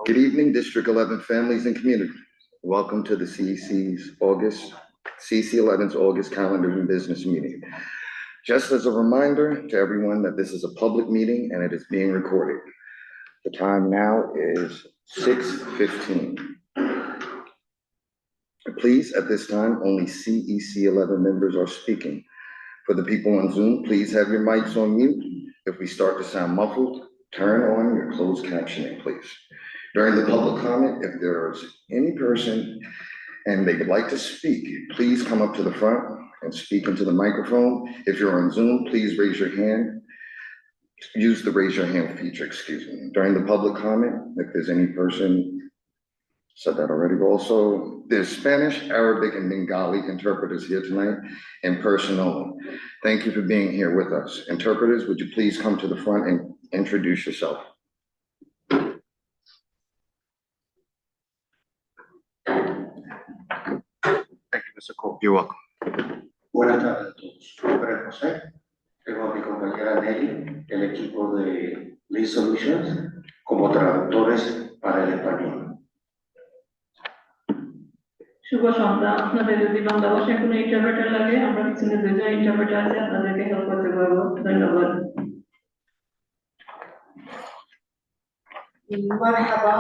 Good evening, District 11 families and community. Welcome to the CEC's CEC 11's August calendar and business meeting. Just as a reminder to everyone that this is a public meeting and it is being recorded. The time now is 6:15. Please, at this time, only CEC 11 members are speaking. For the people on Zoom, please have your mics on mute. If we start to sound muffled, turn on your closed captioning, please. During the public comment, if there's any person and they would like to speak, please come up to the front and speak into the microphone. If you're on Zoom, please raise your hand. Use the raise your hand feature, excuse me. During the public comment, if there's any person, said that already also, there's Spanish, Arabic, and Bengali interpreters here tonight in person only. Thank you for being here with us. Interpreters, would you please come to the front and introduce yourself? Thank you, Mr. Cole. You're welcome. Buenas tardes a todos. Mi nombre es José. Tengo a mi compañera Nelly, del equipo de Lead Solutions, como traductores para el español. শুভ সন্ধ্যা আপনাদের যদি বাংলা ভাষায় কোনো interpreter লাগে আমরা পিছনে দুইটা interpreter আছে আপনাদেরকে হেল্প করতে পারবো ধন্যবাদ مرحبا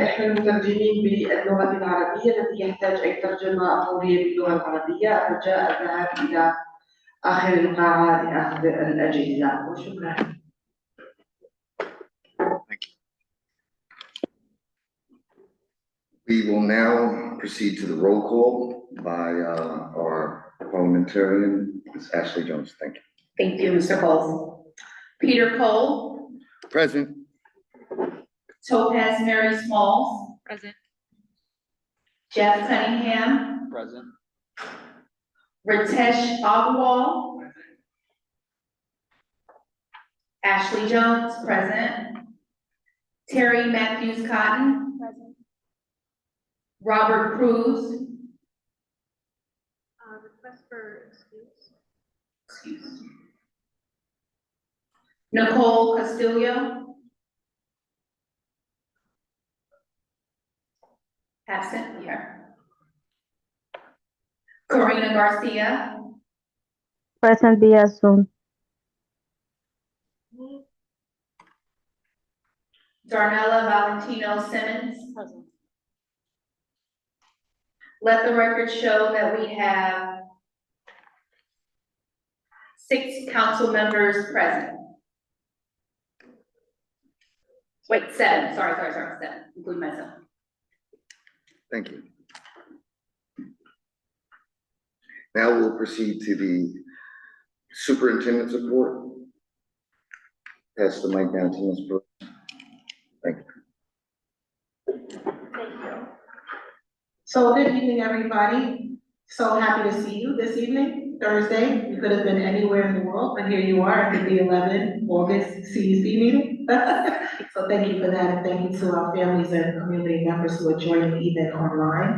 احنا المترجمين باللغه العربيه الذي يحتاج اي ترجمه فوريه باللغه العربيه رجاء الذهاب الى اخر القاعه لاخذ الاجهزه وشكرا. We will now proceed to the roll call by our parliamentarian, Ms. Ashley Jones. Thank you. Thank you, Mr. Cole. Peter Cole. Present. Topaz Mary Smalls. Present. Jeff Cunningham. Present. Ritesh Agrawal. Ashley Jones, present. Terry Matthews Cotton. Present. Robert Cruz. Request for excuse. Excuse. Nicole Castillo. Absent here. Karina Garcia. Present via Zoom. Darnella Valentino Simmons. Present. Let the record show that we have 6 council members present. Wait, 7, sorry, 7, including myself. Thank you. Now we'll proceed to the superintendent's report. Pass the mic down to Ms. Brooks. Thank you. Thank you. So good evening, everybody. So happy to see you this evening, Thursday. You could have been anywhere in the world, but here you are at the 11 August CEC meeting. So thank you for that, and thank you to our families and community members who are joining even online.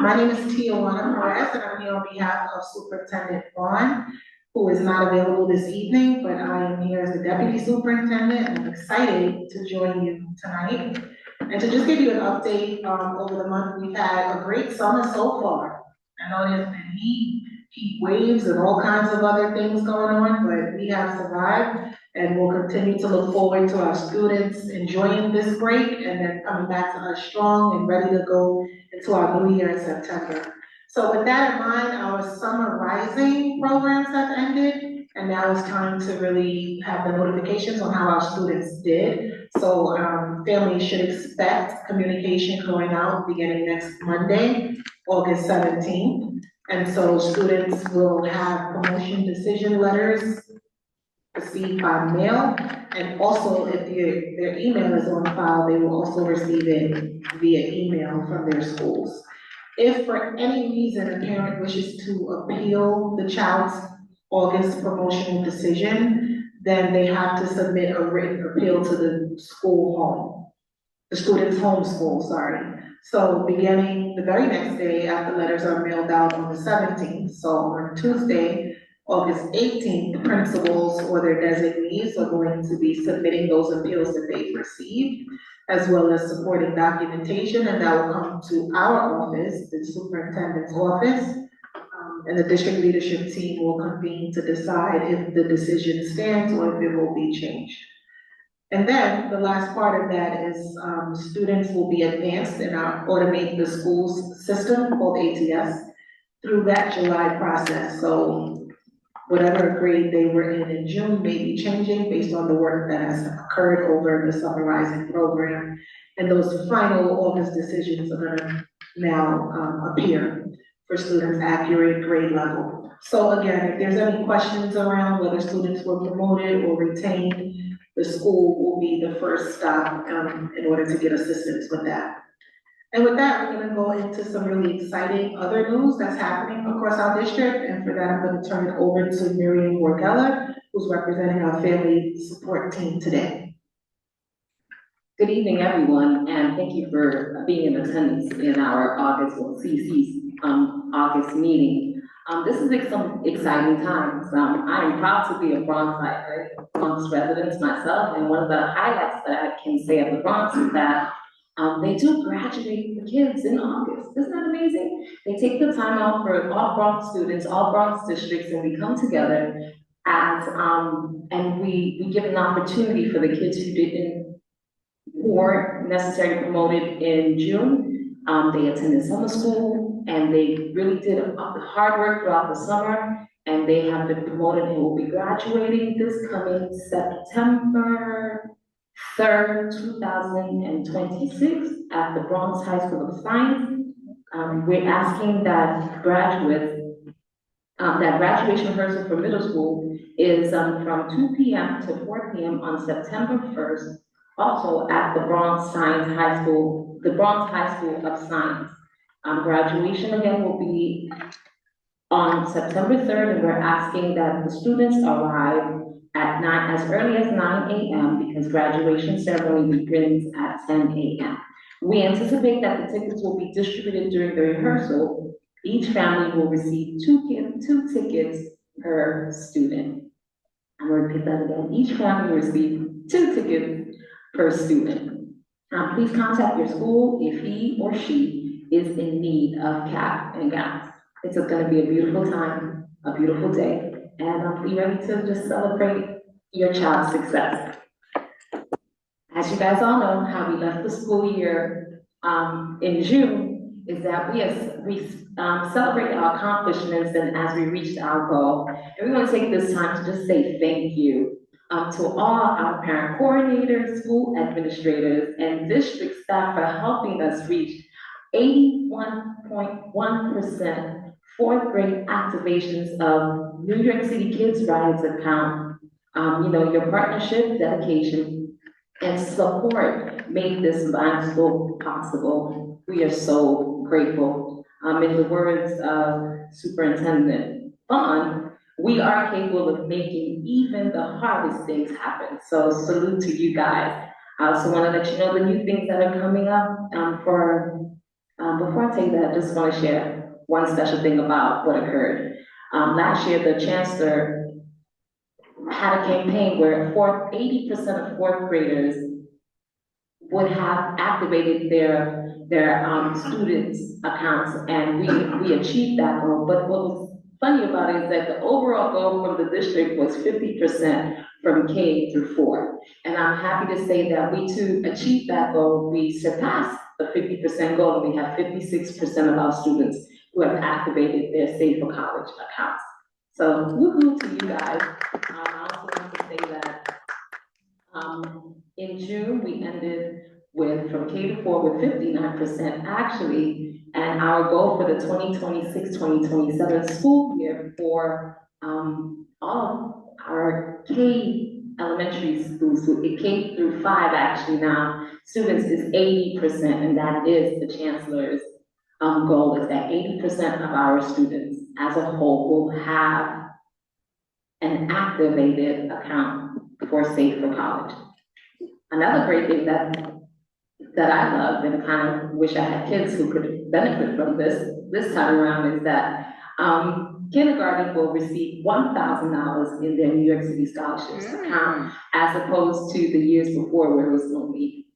My name is Tijuana Perez, and I'm here on behalf of Superintendent Vaughn, who is not available this evening, but I am here as the Deputy Superintendent, and I'm excited to join you tonight. And to just give you an update, over the month, we've had a great summer so far. I know there's been heat waves and all kinds of other things going on, but we have survived, and we'll continue to look forward to our students enjoying this break and then coming back to us strong and ready to go into our new year in September. So with that in mind, our summer rising programs have ended, and now it's time to really have the notifications on how our students did. So families should expect communication going out beginning next Monday, August 17th. And so students will have promotion decision letters received by mail, and also if their email is on file, they will also receive it via email from their schools. If for any reason a parent wishes to appeal the child's August promotional decision, then they have to submit a written appeal to the school home, the student's home school, sorry. So beginning the very next day after letters are mailed out on the 17th, so on Tuesday, August 18th, the principals or their designees are going to be submitting those appeals that they've received, as well as supporting documentation, and that will come to our office, the superintendent's office. And the district leadership team will convene to decide if the decision stands or if it will be changed. And then the last part of that is, students will be advanced in our Automate the Schools system called ATS through that July process. So whatever grade they were in June may be changing based on the work that has occurred over the summarizing program. And those final August decisions are gonna now appear for students' accurate grade level. So again, if there's any questions around whether students were promoted or retained, the school will be the first stop in order to get assistance with that. And with that, we're gonna go into some really exciting other news that's happening across our district. And for that, I'm gonna turn it over to Miriam Wargeller, who's representing our family support team today. Good evening, everyone, and thank you for being in attendance in our CC's August meeting. This is some exciting times. I am proud to be a Bronx resident myself, and one of the highlights that I can say of the Bronx is that they do graduate the kids in August. Isn't that amazing? They take the time out for all Bronx students, all Bronx districts, and we come together as, and we give an opportunity for the kids who weren't necessarily promoted in June. They attended summer school and they really did the hard work throughout the summer, and they have been promoted and will be graduating this coming September 3rd, 2026 at the Bronx High School of Science. We're asking that that graduation rehearsal for middle school is from 2 p.m. to 4 p.m. on September 1st, also at the Bronx High School of Science. Graduation again will be on September 3rd, and we're asking that the students arrive at as early as 9 a.m. because graduation ceremony begins at 10 a.m. We anticipate that the tickets will be distributed during the rehearsal. Each family will receive two tickets per student. I'm going to repeat that again. Each family will receive 2 tickets per student. Please contact your school if he or she is in need of cap and gowns. It's going to be a beautiful time, a beautiful day, and be ready to just celebrate your child's success. As you guys all know, how we left the school year in June is that we celebrate our accomplishments and as we reached our goal. And we want to take this time to just say thank you to all our parent coordinators, school administrators, and district staff for helping us reach 81.1% fourth grade activations of New York City Kids Rides account. Your partnership, dedication, and support made this milestone possible. We are so grateful. In the words of Superintendent Bond, we are capable of making even the hardest things happen. So salute to you guys. I also want to let you know the new things that are coming up before I tell you that, I just want to share one special thing about what occurred. Last year, the chancellor had a campaign where 80% of fourth graders would have activated their students' accounts, and we achieved that goal. But what was funny about it is that the overall goal from the district was 50% from K through 4. And I'm happy to say that we too achieved that goal. We surpassed the 50% goal, and we have 56% of our students who have activated their Save for College accounts. So woohoo to you guys. I also want to say that in June, we ended with from K to 4 with 59% actually, and our goal for the 2026-2027 school year for all our K elementary schools, so K through 5 actually now, students is 80%, and that is the chancellor's goal, is that 80% of our students as a whole will have an activated account for Save for College. Another great thing that I love and kind of wish I had kids who could benefit from this time around is that kindergarten will receive $1,000 in their New York City scholarships account, as opposed to the years before where it was only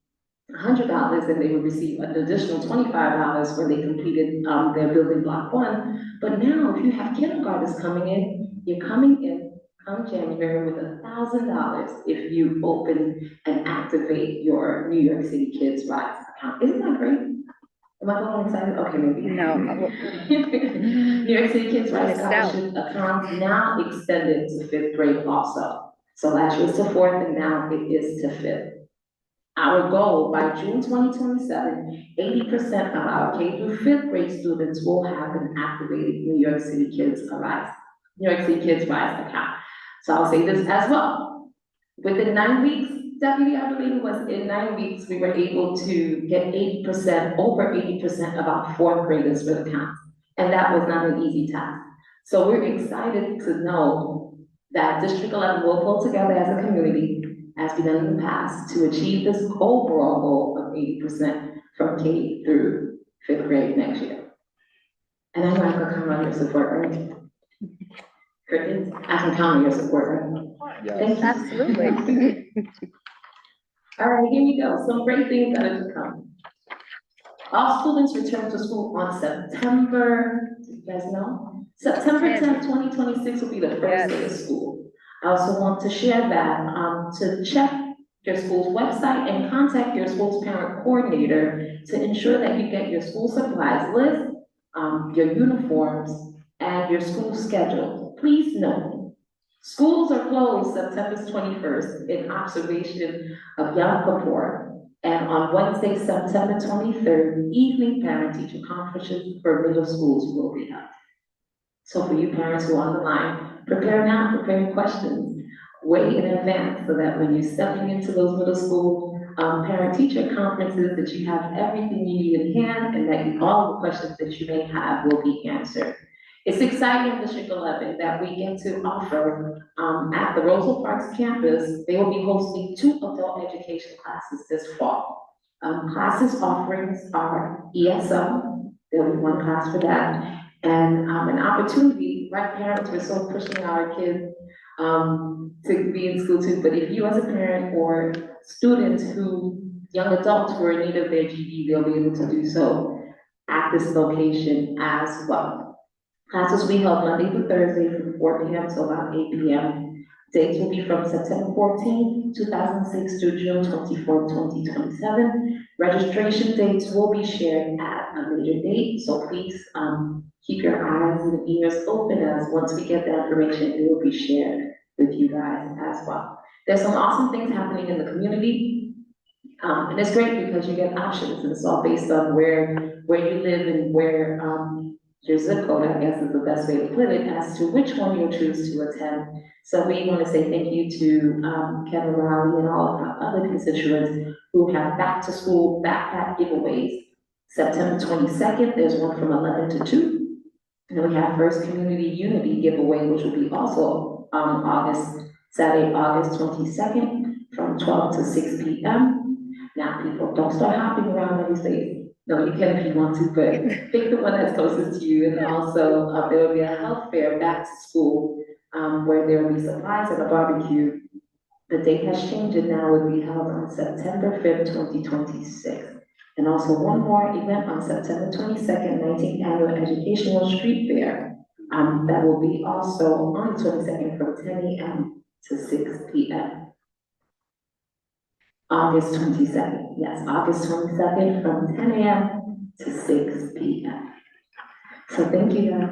$100, and they would receive an additional $25 when they completed, their building block 1. But now, if you have kindergartners coming in, you're coming in come January with $1,000 if you open and activate your New York City Kids Rise account. Isn't that great? Am I going excited? Okay, maybe. No. New York City Kids Rise Missed out. Scholarship account now extended to 5th grade also. So last year was to 4th and now it is to 5th. Our goal by June 2027, 80% of our K through 5th grade students will have an activated New York City Kids Rise account. So I'll say this as well. Within 9 weeks, Deputy, I believe it was in 9 weeks, we were able to get 80%, over 80% of our 4th graders with accounts. And that was not an easy task. So we're excited to know that District 11 will pull together as a community, as we've done in the past, to achieve this overall goal of 80% from K through 5th grade next year. And I'm not gonna count on your support, right? Crickets, I can count on your support, right? Thank you. Absolutely. All right, here you go, some great things that are to come. All students return to school on September, do you guys know? September 10th, 2026 will be the first day of school. I also want to share that, to check your school's website and contact your school's parent coordinator to ensure that you get your school supplies list, your uniforms, and your school schedule. Please note, schools are closed September 21st in observation of Yom Kippur, and on Wednesday, September 23rd, evening parent-teacher conferences for middle schools will be held. So for you parents who are on the line, prepare now, prepare questions, way in advance, so that when you're stepping into those middle school parent-teacher conferences, that you have everything you need in hand, and that all the questions that you may have will be answered. It's exciting in District 11 that we get to offer, at the Rosa Parks campus, they will be hosting 2 adult education classes this fall. Classes offerings are ESL, there'll be 1 class for that, and an opportunity, right, parents, we're so pushing our kids to be in school too, but if you as a parent or students young adults who are in need of their GED, they'll be able to do so at this location as well. Classes will be held Monday through Thursday from 4 p.m. to about 8 p.m. Dates will be from September 14, 2006 to June 24, 2027. Registration dates will be shared at a later date, so please keep your eyes and ears open, as once we get that information, it will be shared with you guys as well. There's some awesome things happening in the community, and it's great because you get options, and it's all based on where you live and where your zip code, I guess, is the best way to put it, as to which one you'll choose to attend. So we want to say thank you to Kevin Rowley and all of our other constituents who have back to school backpack giveaways. September 22nd, there's one from 11 to 2. And then we have First Community Unity giveaway, which will be also Saturday, August 22nd, from 12 to 6 p.m. Now, people, don't start hopping around every day. No, you can if you want to, but pick the one that's closest to you. And also, there will be a health fair back to school, where there will be supplies and a barbecue. The date has changed, and now will be held on September 5th, 2026. And also one more event on September 22nd, 19th Annual Educational Street Fair. That will be also on the 22nd from 10 a.m. to 6 p.m. August 22nd, yes, August 22nd from 10 a.m. to 6 p.m. So thank you guys.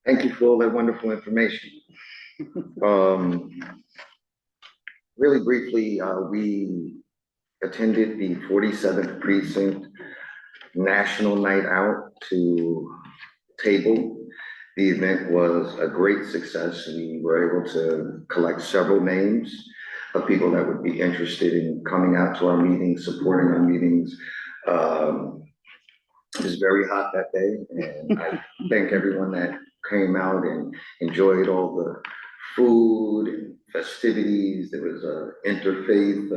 Thank you for all that wonderful information. Really briefly, we attended the 47th Precinct National Night Out to Table. The event was a great success. We were able to collect several names of people that would be interested in coming out to our meetings, supporting our meetings. It was very hot that day, and I thank everyone that came out and enjoyed all the food and festivities. There was a interfaith,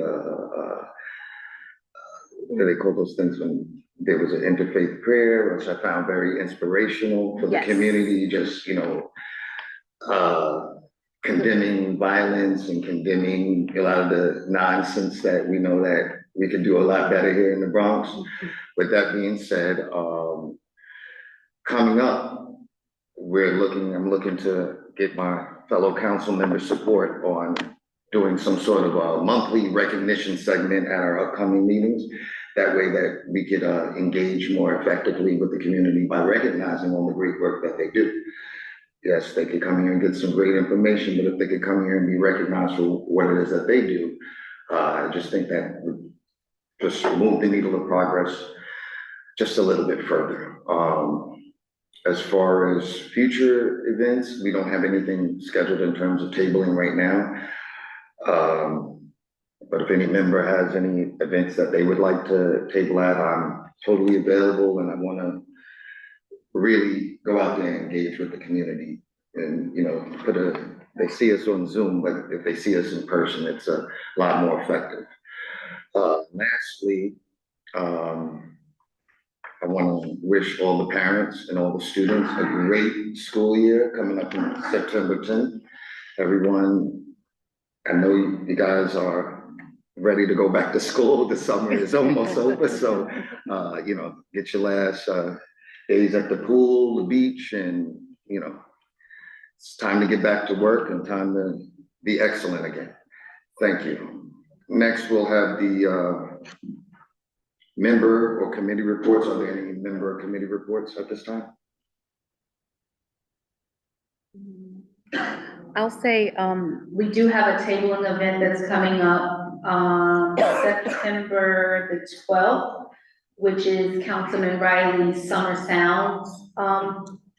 what do they call those things when there was an interfaith prayer, which I found very inspirational for the Yes. community, just, condemning violence and condemning a lot of the nonsense that we know that we can do a lot better here in the Bronx. With that being said, coming up, I'm looking to get my fellow council members' support on doing some sort of a monthly recognition segment at our upcoming meetings. That way that we could engage more effectively with the community by recognizing all the great work that they do. Yes, they could come here and get some great information, but if they could come here and be recognized for what it is that they do, I just think that would just move the needle of progress just a little bit further. As far as future events, we don't have anything scheduled in terms of tabling right now. But if any member has any events that they would like to table at, I'm totally available, and I want to really go out there and engage with the community. And, they see us on Zoom, but if they see us in person, it's a lot more effective. Lastly, I want to wish all the parents and all the students a great school year coming up on September 10th. Everyone, I know you guys are ready to go back to school. The summer is almost over, so, get your last days at the pool, the beach, and, it's time to get back to work and time to be excellent again. Thank you. Next, we'll have the member or committee reports. Are there any member or committee reports at this time? I'll say, we do have a tabling event that's coming up, September the 12th, which is Councilman Riley's Summer Sounds,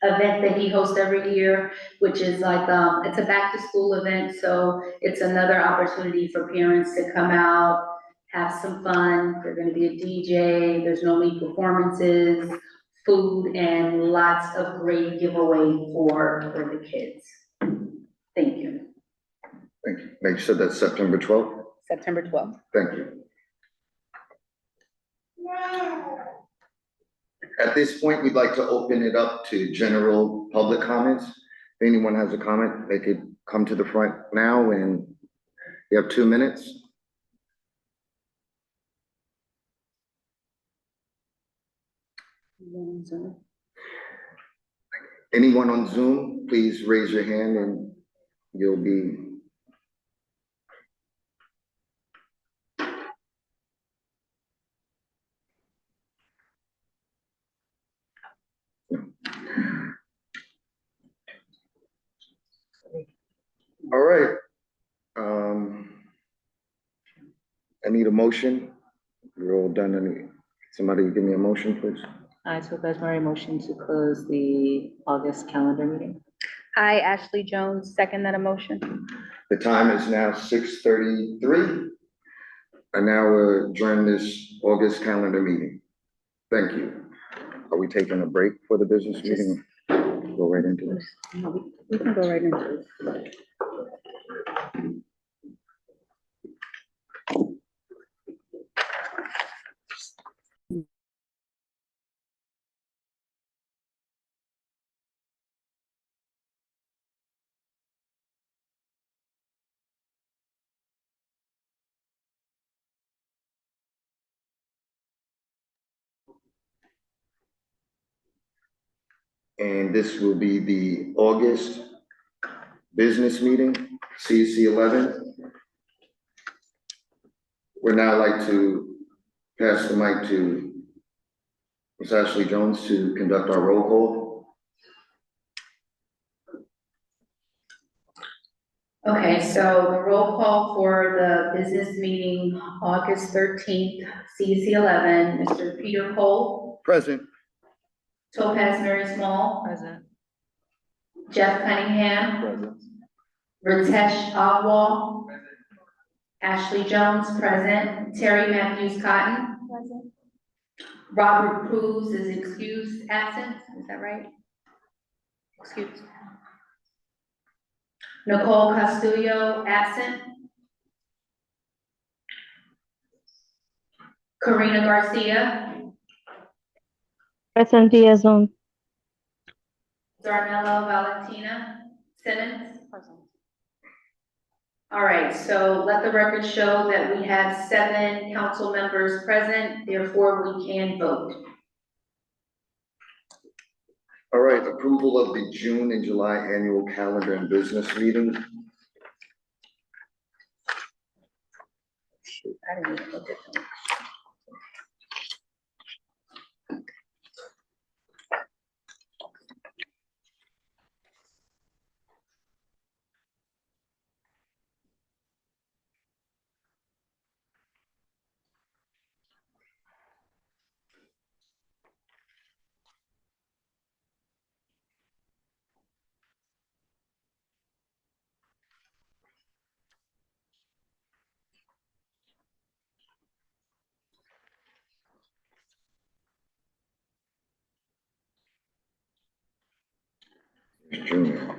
event that he hosts every year, which is like, it's a back to school event. So it's another opportunity for parents to come out, have some fun. There's going to be a DJ. There's normally performances, food, and lots of great giveaway for the kids. Thank you. Thank you. Make sure that's September 12th. September 12th. Thank you. At this point, we'd like to open it up to general public comments. If anyone has a comment, they could come to the front now, and you have 2 minutes. Anyone on Zoom, please raise your hand and you'll be. All right. I need a motion. We're all done. Somebody give me a motion, please. I took customary motion to close the August calendar meeting. I, Ashley Jones, second that emotion. The time is now 6:33. I now adjourn this August calendar meeting. Thank you. Are we taking a break for the business meeting? Go right into this. No, we can go right into it. And this will be the August business meeting, CEC 11. We'd now like to pass the mic to Ms. Ashley Jones to conduct our roll call. Okay, so the roll call for the business meeting, August 13th, CEC 11, Mr. Peter Cole, Present. Topaz Mary Small, Present. Jeff Cunningham, Present. Ritesh Agwal, Ashley Jones, present, Terry Matthews Cotton, Present. Robert Cruz is excused, absent, is that right? Excused. Nicole Castillo, absent. Karina Garcia, Present via Zoom. Darnello Valentina Simmons. All right, so let the record show that we have 7 council members present, therefore we can vote. All right, approval of the June and July annual calendar and business meeting. Shoot, I didn't even look at them. June.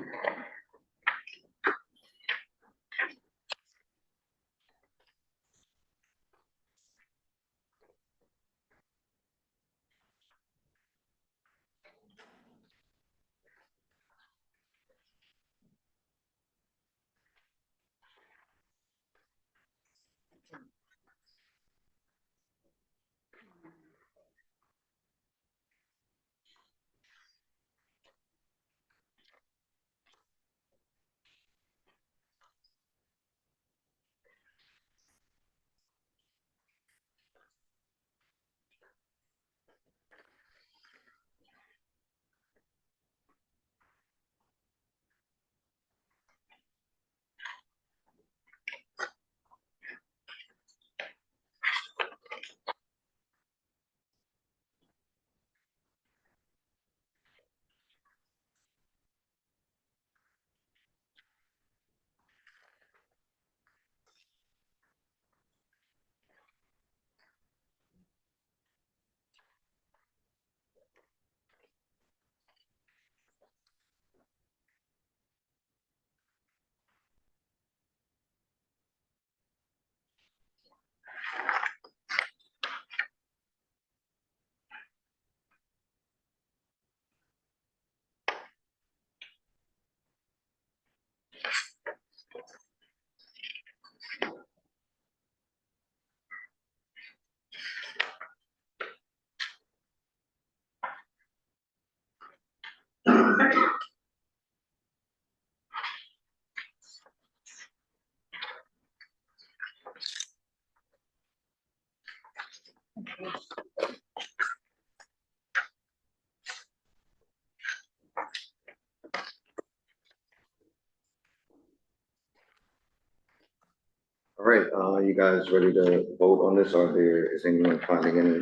All right, you guys ready to vote on this? Is anyone finding any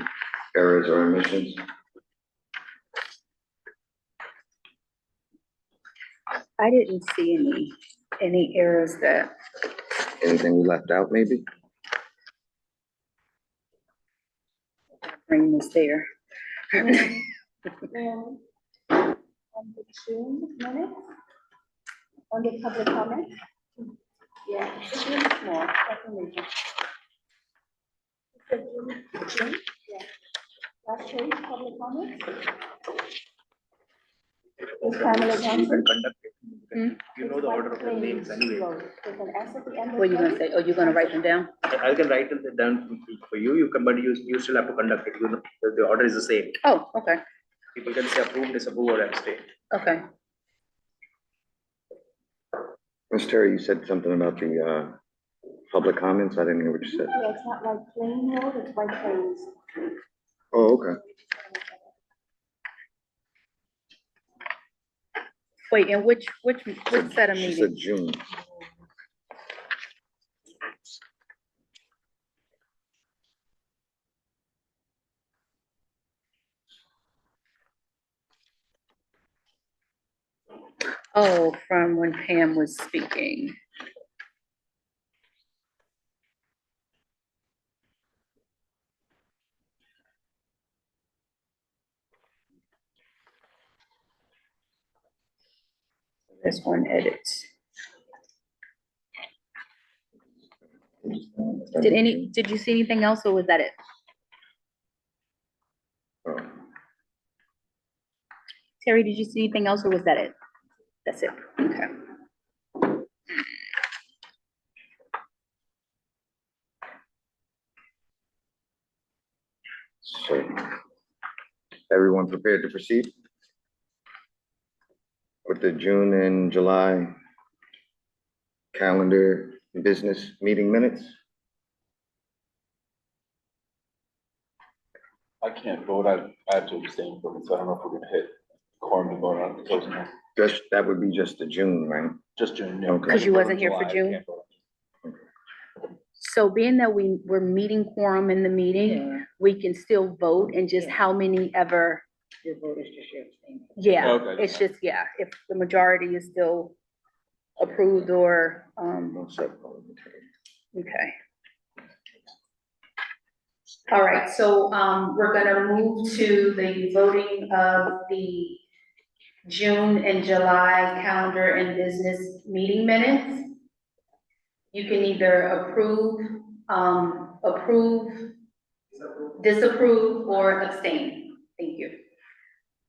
errors or omissions? I didn't see any errors that, Anything we left out, maybe? brain was there. On the June minutes, on the public comment? Yeah, it's really small, definitely. It's a June, yeah. Last page, public comment. Is Pamela You Johnson? can conduct it. You know the order of the names anyway. There's an S at the end of What are you gonna it. say? Oh, you're gonna write them down? I can write it down for you, but you still have to conduct it, you know, the order is the same. Oh, okay, People can say approve, disapprove, or abstain. okay. Ms. Terry, you said something about the, public comments. I didn't hear what you said. Yeah, it's not like plain road, it's white plains. Oh, okay. Wait, and which set of She said meetings? June. Oh, from when Pam was speaking. There's one edit. Did you see anything else or was that it? Oh, Terry, did you see anything else or was that it? That's it, okay. So, everyone prepared to proceed with the June and July calendar business meeting minutes? I can't vote. I have to abstain from it, so I don't know if we're gonna hit quorum to vote on the closing. Just, that would be just the June, right? Just June. yeah. Okay. 'Cause you wasn't here for July, I June? can't vote. So being that we were meeting quorum in the meeting, we can still vote and just how many ever. Your vote is just your abstaining. Yeah, Okay. it's just, yeah, if the majority is still approved or, okay. All right, so, we're gonna move to the voting of the June and July calendar and business meeting minutes. You can either approve, disapprove, or abstain. Thank you.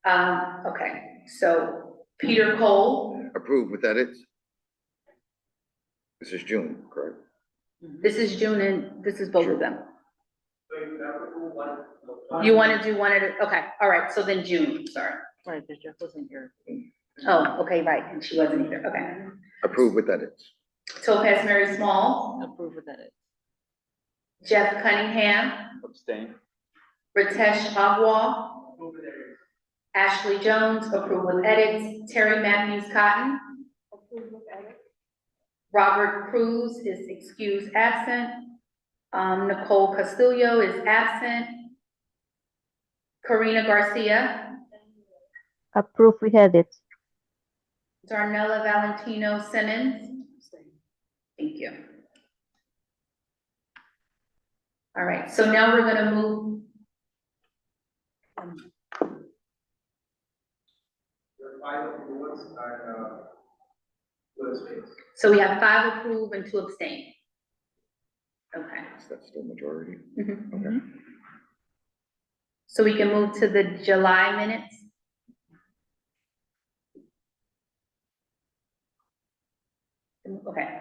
Okay, so Peter Cole, Approved with edits? This is June, correct? this is June and this is both of them. You want to do one at a, okay, all right, so then June, sorry. Right, because Jeff wasn't here. Oh, okay, right, and she wasn't either, okay. Approved with edits. Topaz Mary Small, Approve with edit. Jeff Cunningham, Abstain. Ritesh Agwa, Ashley Jones, approved with edits, Terry Matthews Cotton, Robert Cruz is excused absent, Nicole Castillo is absent, Karina Garcia, Approve with edits. Darnella Valentino Simmons. Thank you. All right, so now we're gonna move. So we have 5 approve and 2 abstain. Okay. That's still majority. Mhm. Okay. So we can move to the July minutes. Okay,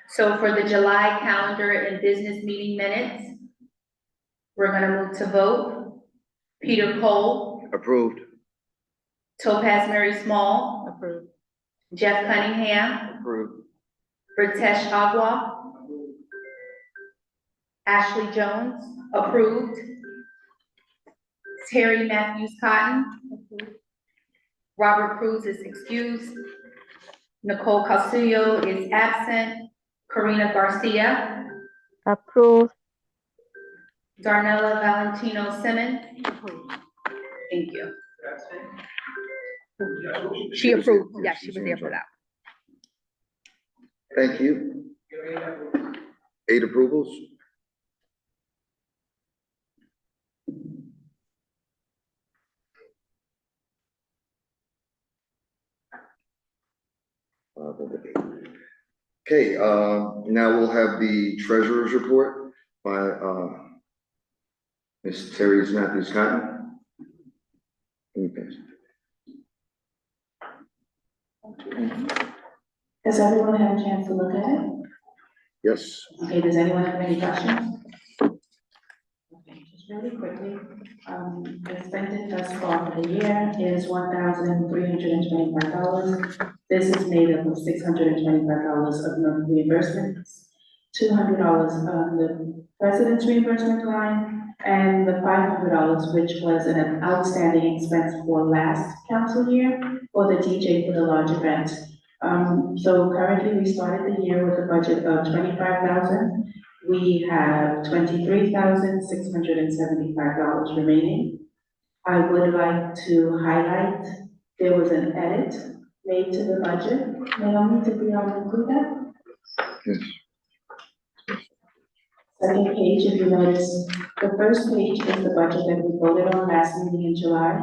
so for the July calendar and business meeting minutes, we're gonna move to vote. Peter Cole, Approved. Topaz Mary Small, Approve. Jeff Cunningham, Approved. Ritesh Agwa, Ashley Jones, approved. Terry Matthews Cotton, Robert Cruz is excused. Nicole Castillo is absent. Karina Garcia, Approve. Darnella Valentino Simmons. Thank you. She approved, yeah, she was there for that. Thank you. 8 approvals. Okay, now we'll have the treasurer's report by, Ms. Terry Matthews Cotton. Okay. Has everyone had a chance to look at it? Yes. Okay, does anyone have any questions? Okay, just really quickly, the spending thus far for the year is $1,325. This is made up of $625 of non-reimbursements, $200 on the president's reimbursement line, and the $500, which was an outstanding expense for last council year for the DJ for the large event. So currently, we started the year with a budget of $25,000. We have $23,675 remaining. I would like to highlight, there was an edit made to the budget. Naomi, did we include that? Yes. Second page, if you notice, the first page is the budget that we voted on last meeting in July.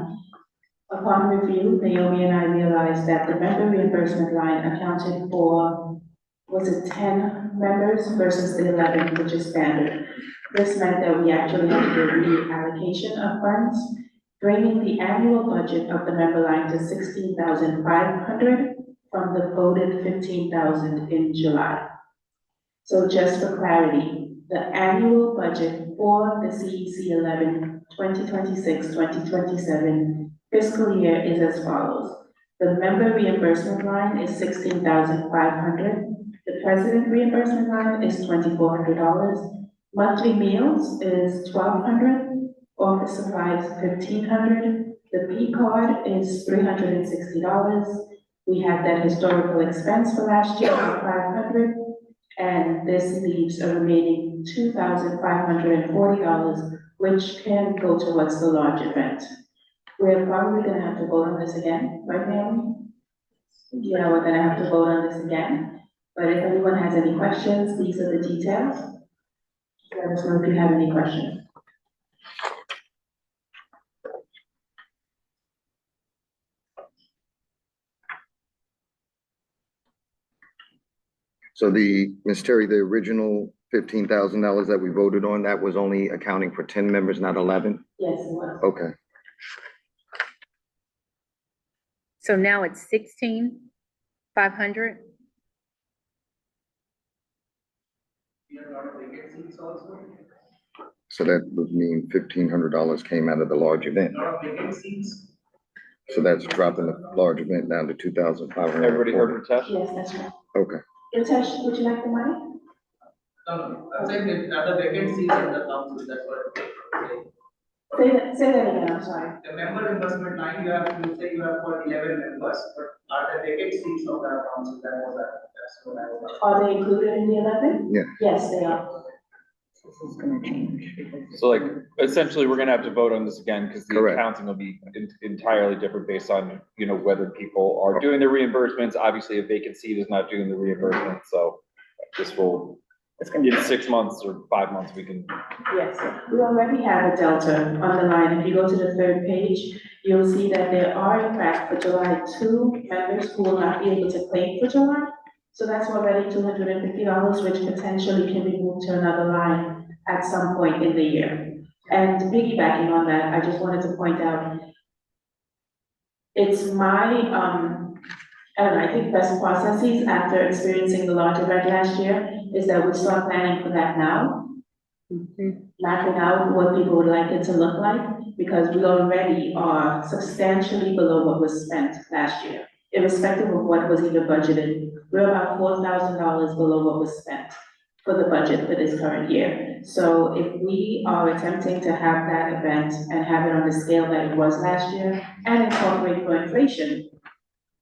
Upon review, Naomi and I realized that the member reimbursement line accounted for was it 10 members versus the 11, which is standard. This meant that we actually had to do reallocation of funds, bringing the annual budget of the member line to 16,500 from the voted 15,000 in July. So just for clarity, the annual budget for the CEC 11 2026-2027 fiscal year is as follows. The member reimbursement line is 16,500. The president reimbursement line is $2,400. Monthly meals is $1,200. Office supplies $1,500. The P card is $360. We had that historical expense for last year of $500. And this leaves a remaining $2,540, which can go towards the large event. We're probably gonna have to vote on this again, right, Naomi? Yeah, we're gonna have to vote on this again, but if anyone has any questions, these are the details. Let us know if you have any questions. So Ms. Terry, the original $15,000 that we voted on, that was only accounting for 10 members, not 11? Yes, it was. Okay. So now it's 16,500? So that would mean $1,500 came out of the large event. So that's dropping the large event down to 2,500. Everybody heard Ritesh? Yes, that's right. Okay. Ritesh, would you like the money? No, I'm saying that the vacancies in the council, that's what. Say that again, I'm sorry. The member reimbursement line, you say you have got 11 members, but are the vacant seats of the council, that's what I was. Are they included in the 11? Yeah. Yes, they are. This is gonna change. So like, essentially, we're gonna have to vote on this again, because the Correct. accounting will be entirely different based on, whether people are doing the reimbursements. Obviously, a vacant seat is not doing the reimbursement, so this will, in 6 months or 5 months, we can. Yes, we already have a delta on the line. If you go to the third page, you'll see that there are in fact for July 2 members who will not be able to claim for July. So that's already $250, which potentially can be moved to another line at some point in the year. And piggybacking on that, I just wanted to point out, it's my, I think best processes after experiencing the large event last year is that we start planning for that now. Mapping out what people would like it to look like, because we already are substantially below what was spent last year. Irrespective of what was even budgeted, we're about $4,000 below what was spent for the budget for this current year. So if we are attempting to have that event and have it on the scale that it was last year and incorporate for inflation,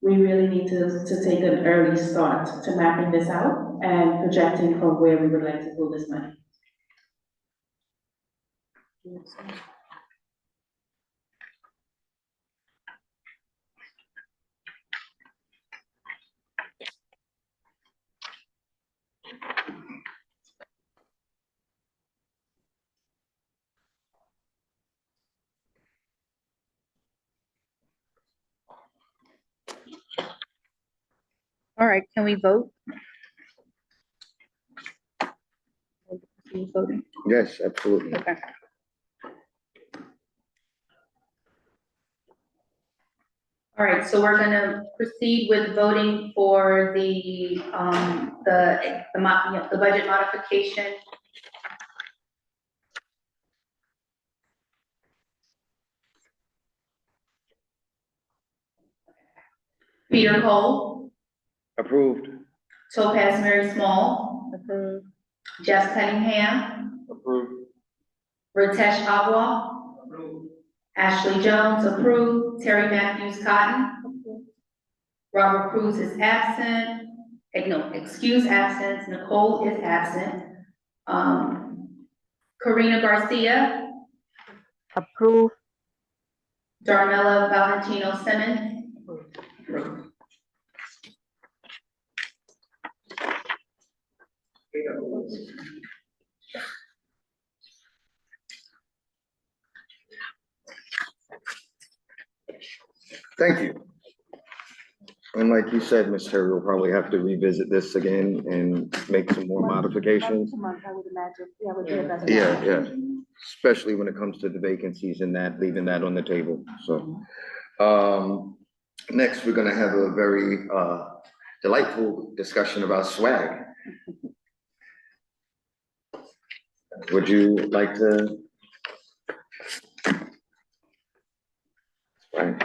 we really need to take an early start to mapping this out and projecting for where we would like to pull this money. All right, can we vote? Voting? Yes, absolutely. Okay. All right, so we're gonna proceed with voting for the budget modification. Peter Cole, Approved. Topaz Mary Small, Approved. Jess Cunningham, Approved. Ritesh Agwa, Ashley Jones, approved, Terry Matthews Cotton, Robert Cruz is absent, excuse absence, Nicole is absent. Karina Garcia, Approved. Darnella Valentino Simmons. Thank you. And like you said, Ms. Terry, we'll probably have to revisit this again and make some more modifications. Once a month, I would imagine, yeah, would be the best. Yeah, yeah, especially when it comes to the vacancies and that, leaving that on the table, so. Next, we're gonna have a very, delightful discussion about swag. Would you like to? Right.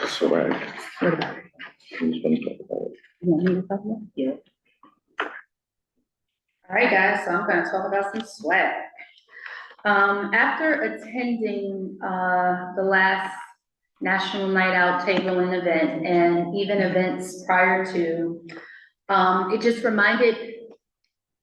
Swag. What about it? Who's gonna talk about it? You want me to talk about it? Yeah. All right, guys, so I'm gonna talk about some swag. After attending, the last National Night Out tabling event and even events prior to, it just reminded,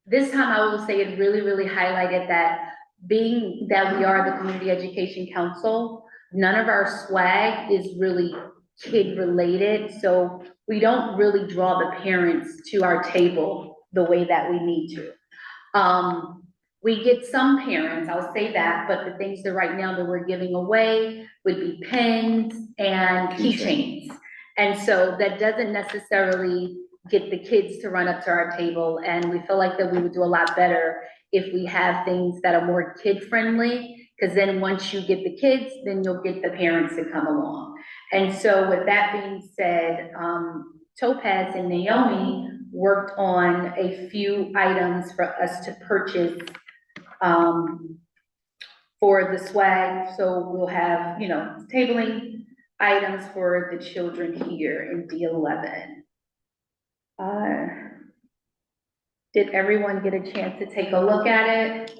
this time I will say it really highlighted that being that we are the Community Education Council, none of our swag is really kid related, so we don't really draw the parents to our table the way that we need to. We get some parents, I'll say that, but the things that right now that we're giving away would be pens and keychains. And so that doesn't necessarily get the kids to run up to our table, and we feel like that we would do a lot better if we have things that are more kid-friendly, because then once you get the kids, then you'll get the parents to come along. And so with that being said, Topaz and Naomi worked on a few items for us to purchase for the swag. So we'll have, you know, tabling items for the children here in D11. Did everyone get a chance to take a look at it?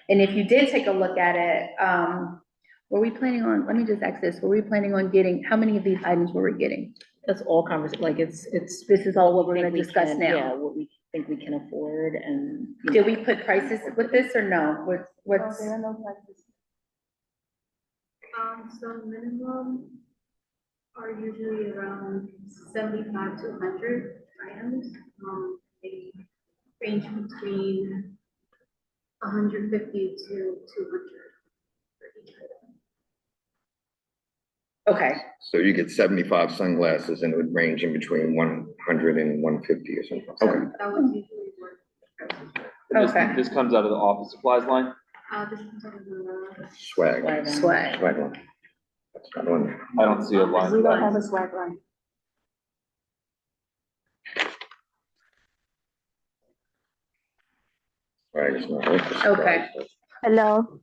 And if you did take a look at it, were we planning on, let me just ask this, were we planning on getting, how many of these items were we getting? That's all conversation, like this is all what we're think gonna we discuss can- now. Yeah, what we think we can afford and. you Did know. we put prices with this or no? What's, There are no prices. So minimum are usually around 75 to 100 items. They range between 150 to 200 for each item. okay, So you get 75 sunglasses and it would range in between 100 and 150 or something. Okay. That was usually what. Okay. This comes out of the office supplies line? This comes out of the. Swag. swag. Swag one. That's not on there. I don't see a line. We don't have a swag line. Swag is not on the Okay. supplies list. Hello.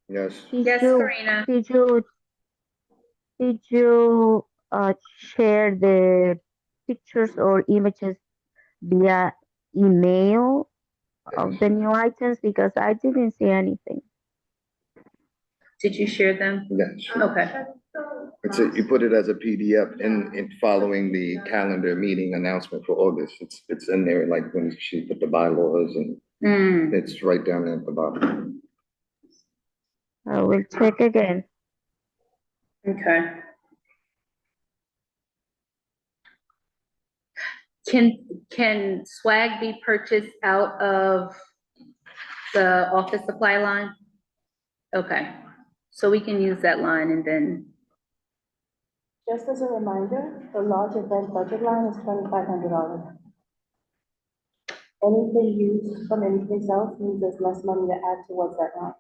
Yes. Yes, Karina. Did you share the pictures or images via email of the new items? Because I didn't see anything. Did you share them? Yes. Okay. It's you put it as a PDF in following the calendar meeting announcement for August. It's in there, like when she put the bylaws and it's right down there at the bottom. I will check again. Okay. Can swag be purchased out of the office supply line? Okay, so we can use that line and then, Just as a reminder, the large event budget line is $2,500. Anything used from anything else means there's less money to add towards that line.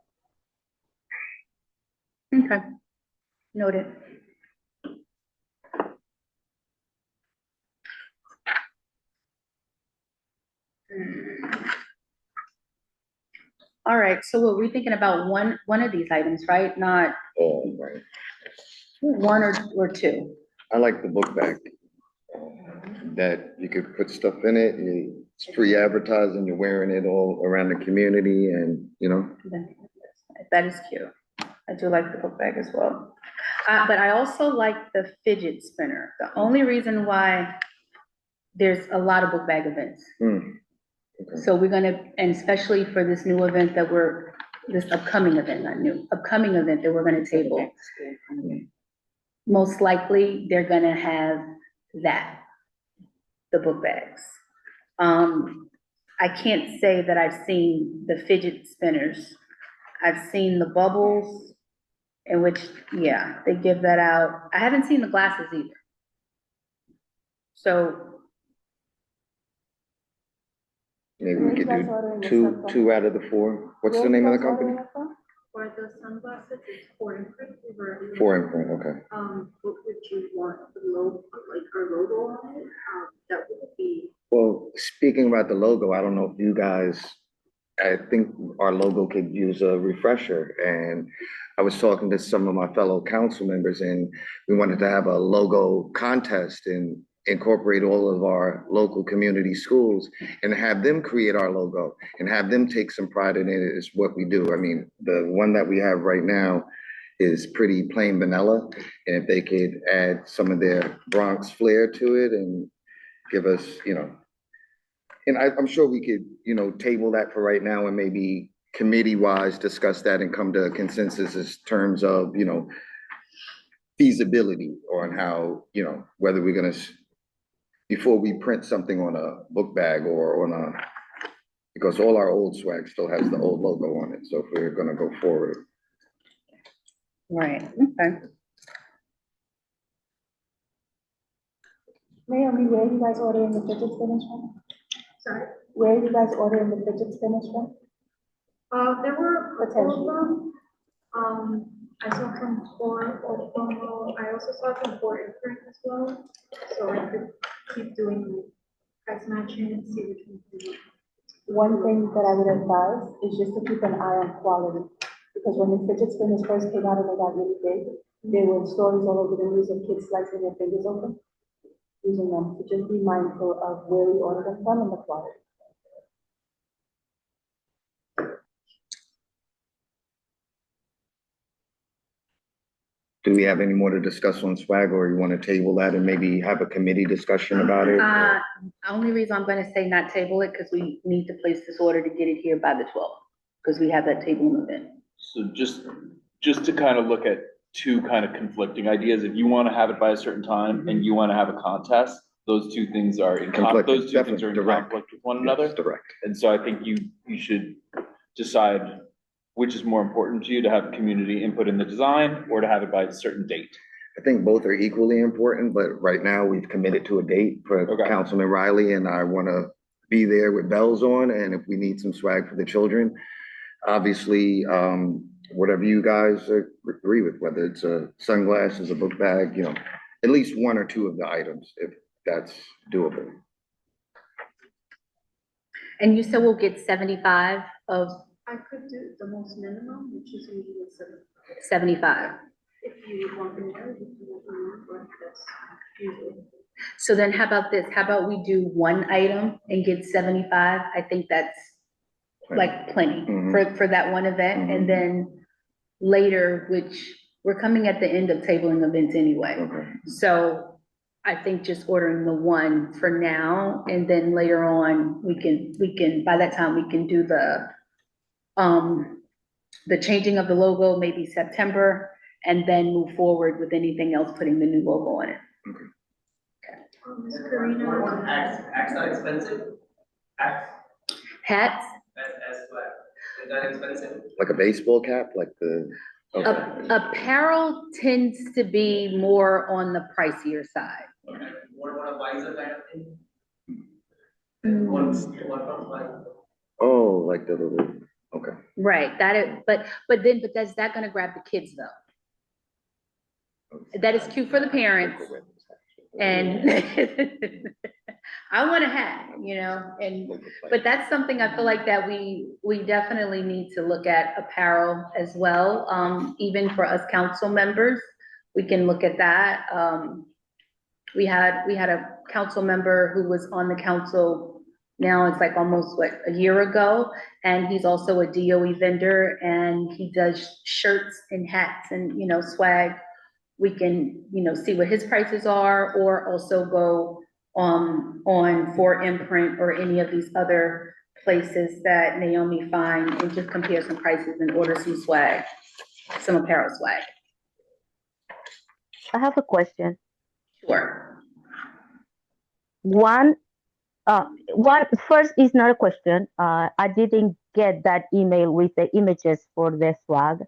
okay, noted. All right, so what we're thinking about one of these items, right? Not Oh, right. one or two. I like the book bag. That you could put stuff in it, it's free advertising, you're wearing it all around the community and, you know. That is cute. I do like the book bag as well. But I also like the fidget spinner. The only reason why there's a lot of book bag events. Okay. So we're gonna, and especially for this new event that this upcoming event, not new, upcoming event that we're gonna table. Most likely, they're gonna have that, the book bags. I can't say that I've seen the fidget spinners. I've seen the bubbles, in which, yeah, they give that out. I haven't seen the glasses either. So, Maybe we could do two out of the four. What's the name of the company? For the sunglasses, it's 4imprint. We've already- 4imprint, okay. What would you want, the logo, like our logo on it? That would be. Well, speaking about the logo, I don't know if you guys, I think our logo could use a refresher. And I was talking to some of my fellow council members, and we wanted to have a logo contest and incorporate all of our local community schools and have them create our logo and have them take some pride in it is what we do. I mean, the one that we have right now is pretty plain vanilla. And if they could add some of their Bronx flair to it and give us, and I'm sure we could, table that for right now and maybe committee-wise discuss that and come to a consensus in terms of, feasibility on how, whether we're gonna, before we print something on a book bag or on because all our old swag still has the old logo on it. So if we're gonna go forward. right, okay. Naomi, where are you guys ordering the fidget spinners from? Sorry? Where are you guys ordering the fidget spinners from? There were a couple of them. I saw from I also saw from 4imprint as well. So I could keep doing price matching and see which one to do. One thing that I would advise is just to keep an eye on quality. Because when the fidget spinners first came out and they got really big, there were stories all over the news of kids slicing their fingers open using them. So just be mindful of where we order them from and the quality. Do we have any more to discuss on swag, or you want to table that and maybe have a committee discussion about it? Only reason I'm gonna say not table it, because we need to place this order to get it here by the 12th, because we have that table event. So just to kind of look at two kind of conflicting ideas, if you want to have it by a certain time and you want to have a contest, those two things are in Conflicting, conflict direct. with one Yes, another. direct. And so I think you should decide which is more important to you, to have community input in the design or to have it by a certain date. I think both are equally important, but right now we've committed to a date for Okay. Councilman Riley, and I want to be there with bells on, and if we need some swag for the children, obviously, whatever you guys agree with, whether it's sunglasses, a book bag, at least one or two of the items, if that's doable. And you said we'll get 75 of I could do the most minimum, which is usually 7. 75. If you would want me to, you can let me know, but that's usually. So then how about this? How about we do one item and get 75? I think that's like plenty for that one event. And then later, which we're coming at the end of tabling events anyway. Okay. So I think just ordering the one for now, and then later on, we can, by that time, we can do the changing of the logo, maybe September, and then move forward with anything else, putting the new logo on it. Ms. Karina. Hats are expensive. Hats, Hats, as well. Is that expensive? Like a baseball cap, like the, okay. apparel tends to be more on the pricier side. Okay. What about a visor kind of thing? Mm. What from visor? Oh, like the little, okay. Right, but is that gonna grab the kids though? That is cute for the parents, and I want a hat, but that's something I feel like that we definitely need to look at apparel as well. Even for us council members, we can look at that. We had a council member who was on the council, now it's like almost a year ago, and he's also a DOE vendor, and he does shirts and hats and, swag. We can, see what his prices are, or also go on 4imprint or any of these other places that Naomi find, and just compare some prices and order some swag, some apparel swag. I have a question. Sure. One What first is not a question. I didn't get that email with the images for the swag.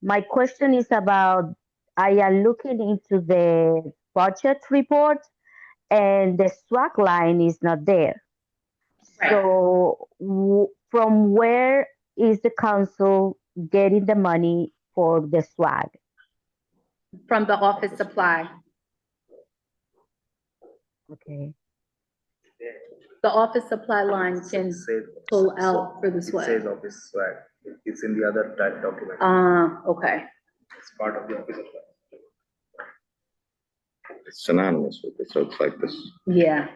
My question is about, I am looking into the budget report and the swag line is not there. Right. So from where is the council getting the money for the swag? From the office supply. Okay. The office supply line can pull out for the swag. It says office swag, it's in the other type document, Okay. it's part of the office supply. It's synonymous with it, so it's like this. Yeah.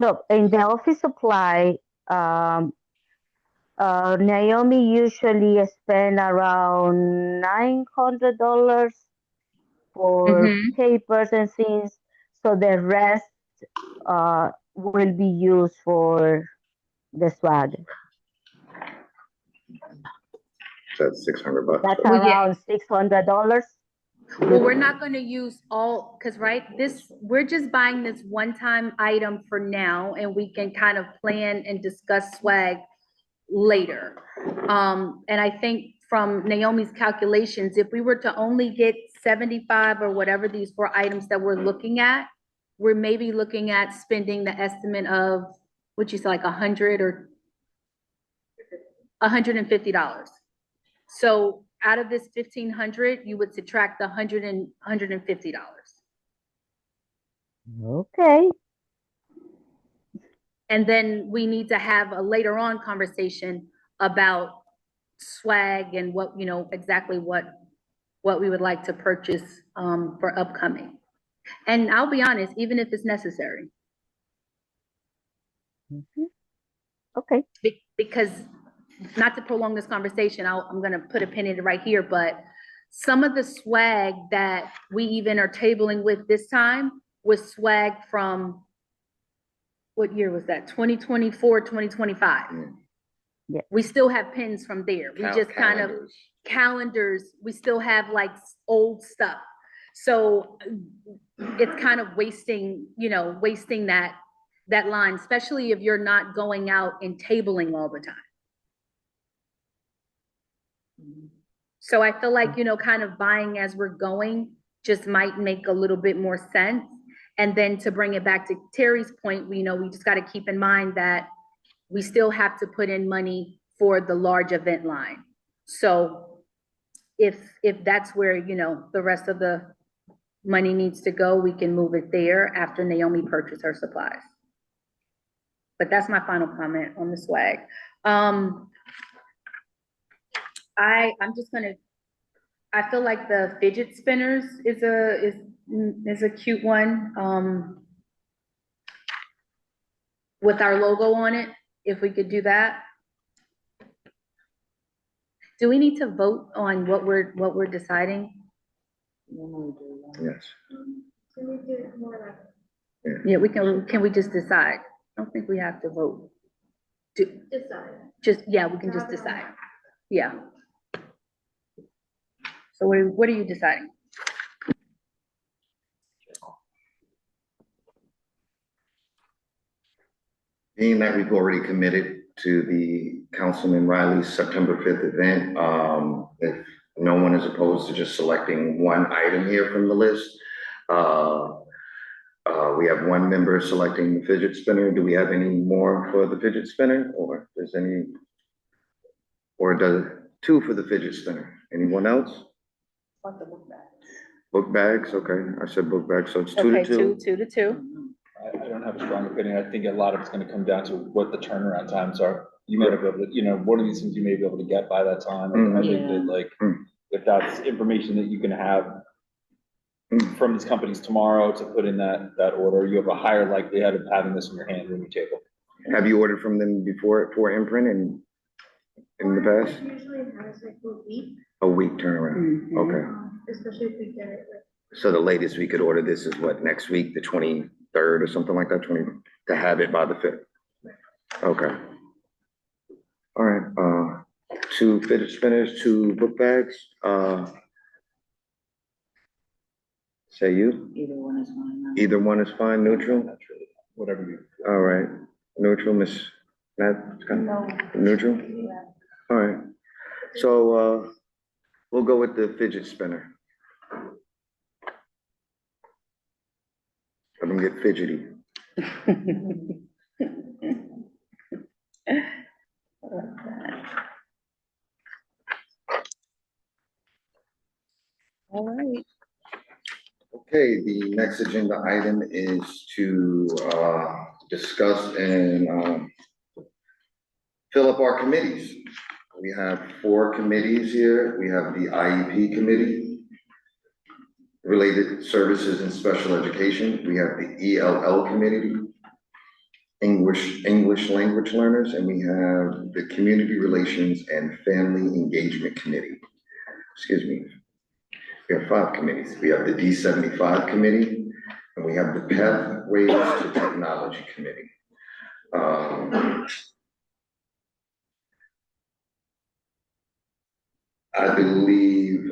So in the office supply, Naomi usually spend around $900 for Mhm. papers and things. So the rest will be used for the swag. So that's $600. That's Well, yeah. around $600. Well, we're not gonna use all, cause right, we're just buying this one-time item for now, and we can kind of plan and discuss swag later. And I think from Naomi's calculations, if we were to only get 75 or whatever these 4 items that we're looking at, we're maybe looking at spending the estimate of, what you say, like $100 or $150. So out of this 1,500, you would subtract the $150. Okay. And then we need to have a later on conversation about swag and what, exactly what we would like to purchase for upcoming. And I'll be honest, even if it's necessary. Mhm. Okay. Because, not to prolong this conversation, I'm gonna put a pin in it right here, but some of the swag that we even are tabling with this time was swag from, what year was that? 2024, 2025. Yeah. We still have pins from there. We just kind of, calendars, we still have like old stuff. So it's kind of wasting that line, especially if you're not going out and tabling all the time. So I feel like, kind of buying as we're going just might make a little bit more sense. And then to bring it back to Terry's point, we just got to keep in mind that we still have to put in money for the large event line. So if that's where, the rest of the money needs to go, we can move it there after Naomi purchased her supplies. But that's my final comment on the swag. I feel like the fidget spinners is a cute one, with our logo on it, if we could do that. Do we need to vote on what we're deciding? Yes. So we do it more like Yeah, can we just decide? I don't think we have to vote. decide. We can just decide. Yeah. So what are you deciding? Being that we've already committed to the Councilman Riley's September 5th event, if no one is opposed to just selecting one item here from the list, we have one member selecting the fidget spinner. Do we have any more for the fidget spinner, or does two for the fidget spinner? Anyone else? What the book bags? Book bags, okay. I said book bags, so it's 2 Okay, to 2. 2 to 2. I don't have a strong opinion. I think a lot of it's gonna come down to what the turnaround times are. You may be able to, one of these things you may be able to get by that time. And I think that if that's information that you can have from these companies tomorrow to put in that order, you have a higher likelihood of having this in your hand when you table. Have you ordered from them before for imprint and in the past? Usually it has like a week, A week turnaround, okay. especially if we get it like. So the latest we could order this is what, next week, the 23rd or something like that, to have it by the 5th? Okay. All right, 2 fidget spinners, 2 book bags, say you? Either one is fine. Either one is fine, neutral? whatever you. All right, neutral, Miss Matt? No. Neutral? Yeah. All right, so, we'll go with the fidget spinner. Let them get fidgety. All right. Okay, the next agenda item is to, discuss and, fill up our committees. We have 4 committees here. We have the IEP committee, related services and special education. We have the ELL committee, English language learners, and we have the community relations and family engagement committee. Excuse me. We have 5 committees. We have the D75 committee, and we have the Pathways to Technology committee. I believe,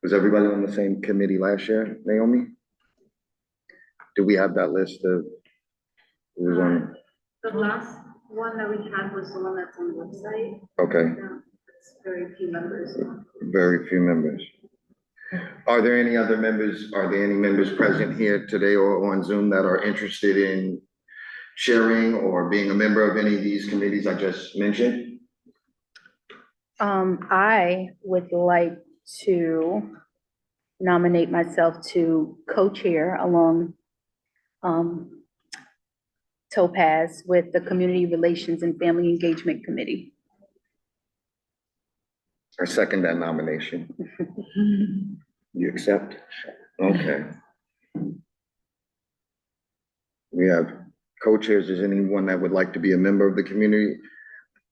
was everybody on the same committee last year, Naomi? Do we have that list of who was on? The last one that we had was the one that's on the website. Okay, It's very few members. very few members. Are there any other members, are there any members present here today or on Zoom that are interested in sharing or being a member of any of these committees I just mentioned? I would like to nominate myself to co-chair along Topaz with the Community Relations and Family Engagement Committee. I second that nomination. You accept? Okay. We have co-chairs. Is anyone that would like to be a member of the community?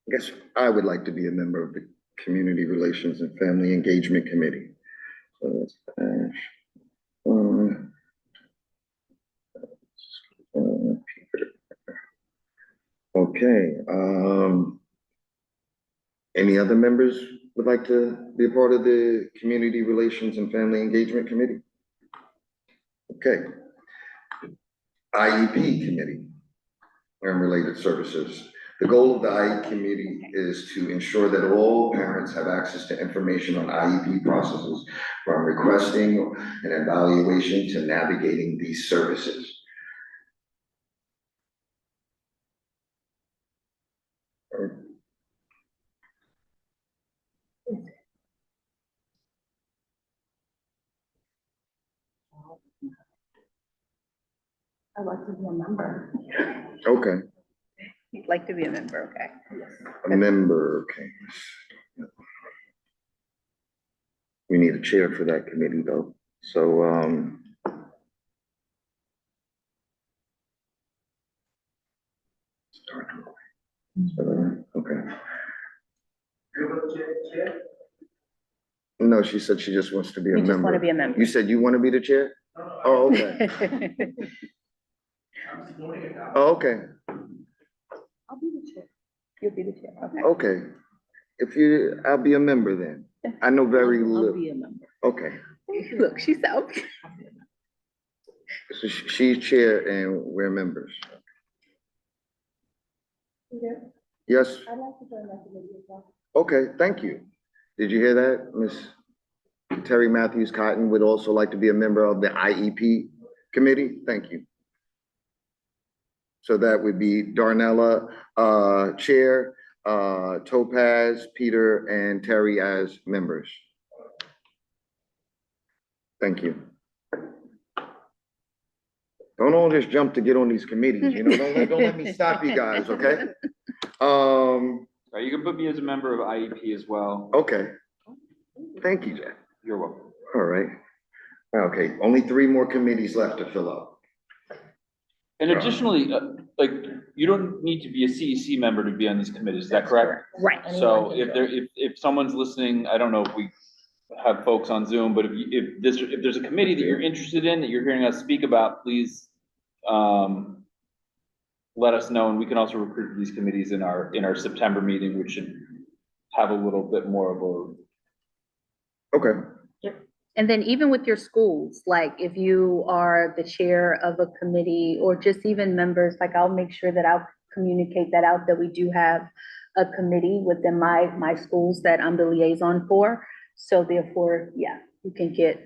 I guess I would like to be a member of the Community Relations and Family Engagement Committee. So that's Ash. Peter. Okay, any other members would like to be a part of the Community Relations and Family Engagement Committee? Okay. IEP Committee and related services. The goal of the IEP committee is to ensure that all parents have access to information on IEP processes, from requesting an evaluation to navigating these services. I'd like to be a member. Okay, You'd like to be a member, okay? a member, okay. We need a chair for that committee though, so, okay. No, she said she just wants to be a You just want to member. be a member. You said you want to be the chair? Oh, okay. Oh, okay, I'll be the chair. You'll be the chair, okay. okay. If you, I'll be a member then. I know very I'll little. be a member. Okay, Look, she's out. so she's chair and we're members. Peter, Yes, I'd like to join that committee as well. okay, thank you. Did you hear that? Miss Terry Matthews Cotton would also like to be a member of the IEP committee. Thank you. So that would be Darnella, chair, Topaz, Peter, and Terry as members. Thank you. Don't all just jump to get on these committees, you know, don't let me stop you guys, okay? You can put me as a member of IEP as well. Okay. Thank you, Jack. You're welcome. All right. Okay, only 3 more committees left to fill up. And additionally, like, you don't need to be a CEC member to be on these committees, is that correct? Right. So if someone's listening, I don't know if we have folks on Zoom, but if there's a committee that you're interested in, that you're hearing us speak about, please, let us know, and we can also recruit these committees in our September meeting, which should have a little bit more of a. Okay. And then even with your schools, like if you are the chair of a committee or just even members, like I'll make sure that I'll communicate that out, that we do have a committee within my schools that I'm the liaison for. So therefore, yeah, you can get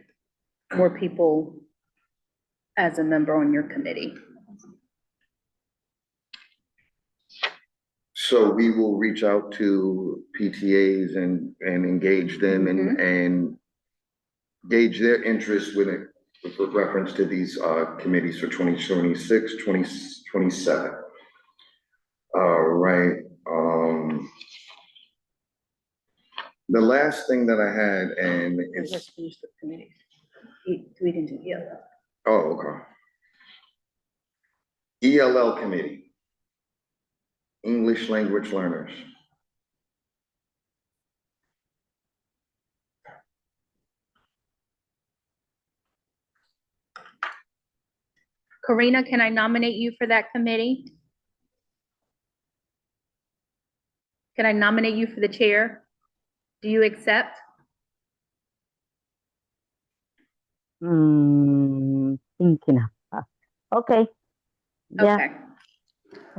more people as a member on your committee. So we will reach out to PTAs and engage them and gauge their interest with it, with reference to these, committees for 2026, 2027. All right, the last thing that I had, and Let's it's, finish the committees. We didn't do ELL. oh, okay. ELL committee, English language learners. Karina, can I nominate you for that committee? Can I nominate you for the chair? Do you accept? Thinking of, okay, yeah, Okay.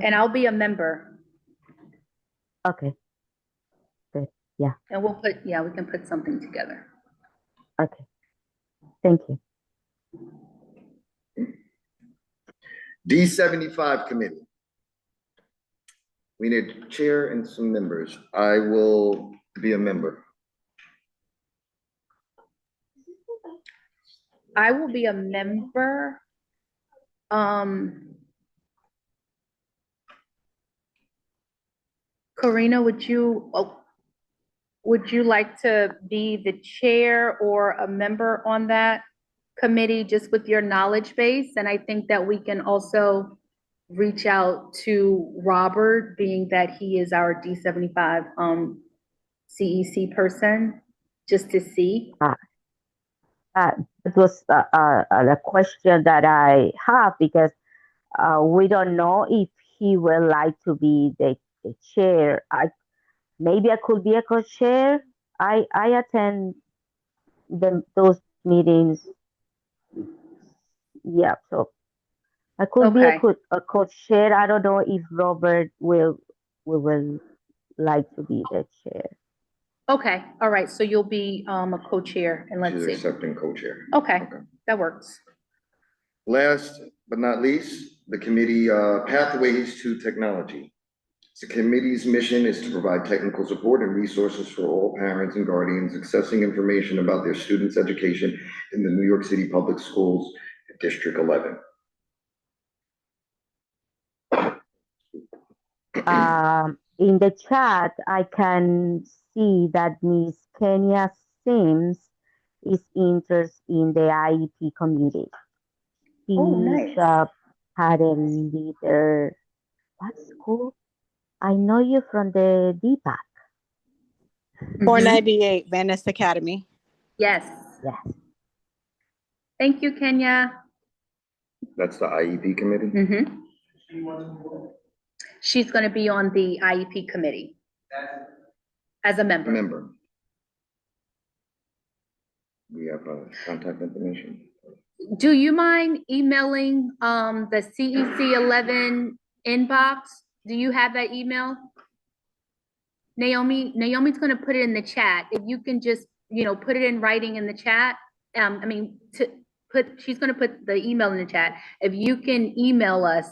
And I'll be a member, okay, good, yeah, and we'll put, yeah, we can put something together. okay, thank you. D75 committee. We need a chair and some members. I will be a member. I will be a member. Karina, would you like to be the chair or a member on that committee, just with your knowledge base? And I think that we can also reach out to Robert, being that he is our D75 CEC person, just to see. It was a question that I have because we don't know if he will like to be the chair. Maybe I could be a co-chair. I attend those meetings. Yeah, so I could be Okay. a co-chair. I don't know if Robert will like to be the chair. Okay, all right, so you'll be a co-chair, and let's She's see. accepting co-chair. Okay, that works. Last but not least, the committee, Pathways to Technology. The committee's mission is to provide technical support and resources for all parents and guardians accessing information about their students' education in the New York City Public Schools, District 11. In the chat, I can see that Miss Kenya Sims is interested in the IEP committee. Oh, She's nice. a parent leader. What school? I know you from the DPAC. 498 Venice Academy. Yes. Yeah. Thank you, Kenya. That's the IEP committee? She's gonna be on the IEP committee as a member. Member. We have contact information. Do you mind emailing the CEC 11 inbox? Do you have that email? Naomi's gonna put it in the chat. If you can just, put it in writing in the chat. She's gonna put the email in the chat. If you can email us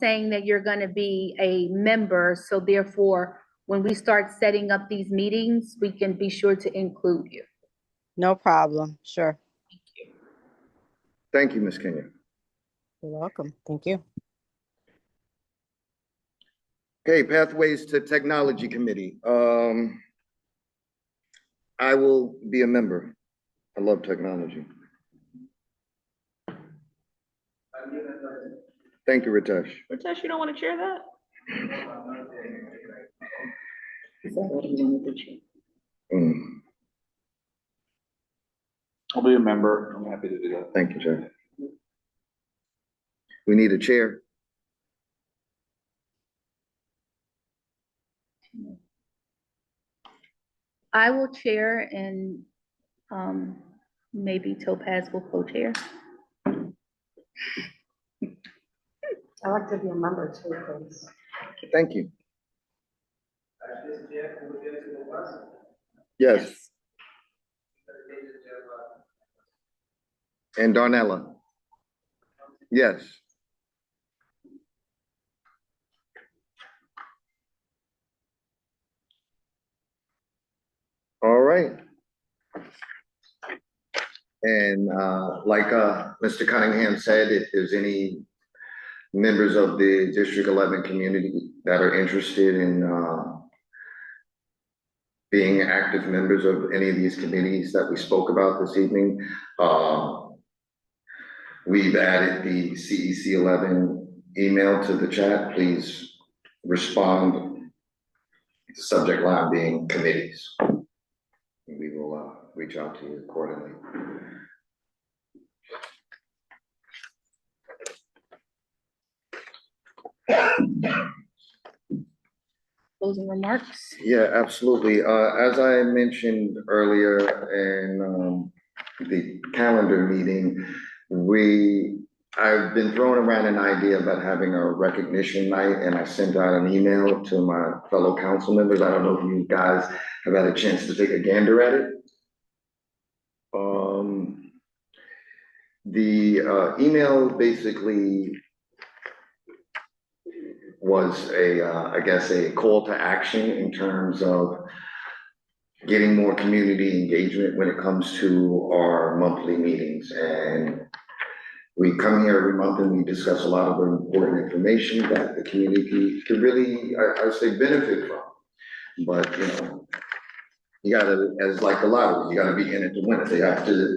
saying that you're gonna be a member, so therefore, when we start setting up these meetings, we can be sure to include you. No problem. Sure. Thank you, Ms. Kenya. You're welcome. Thank you. Okay, Pathways to Technology Committee. I will be a member. I love technology. Thank you, Ritesh. Ritesh, you don't want to chair that? I'll be a member. I'm happy to do that. Thank you, Jeff. We need a chair. I will chair, and maybe Topaz will co-chair. I like to be a member too, please. Thank you. This chair, who chair is over. Yes, and Darnella. Yes. All right. And like Mr. Cunningham said, if there's any members of the District 11 community that are interested in being active members of any of these committees that we spoke about this evening, we've added the CEC 11 email to the chat. Please respond. The subject line being committees. We will reach out to you accordingly. Closing remarks? Yeah, absolutely. As I mentioned earlier in the calendar meeting, I've been throwing around an idea about having a recognition night, and I sent out an email to my fellow council members. I don't know if you guys have had a chance to take a gander at it. The email basically was I guess a call to action in terms of getting more community engagement when it comes to our monthly meetings. And we come here every month and we discuss a lot of important information that the community could really, I say, benefit from. But, you know, you gotta, as like the lottery, you gotta be in it to win it. They have to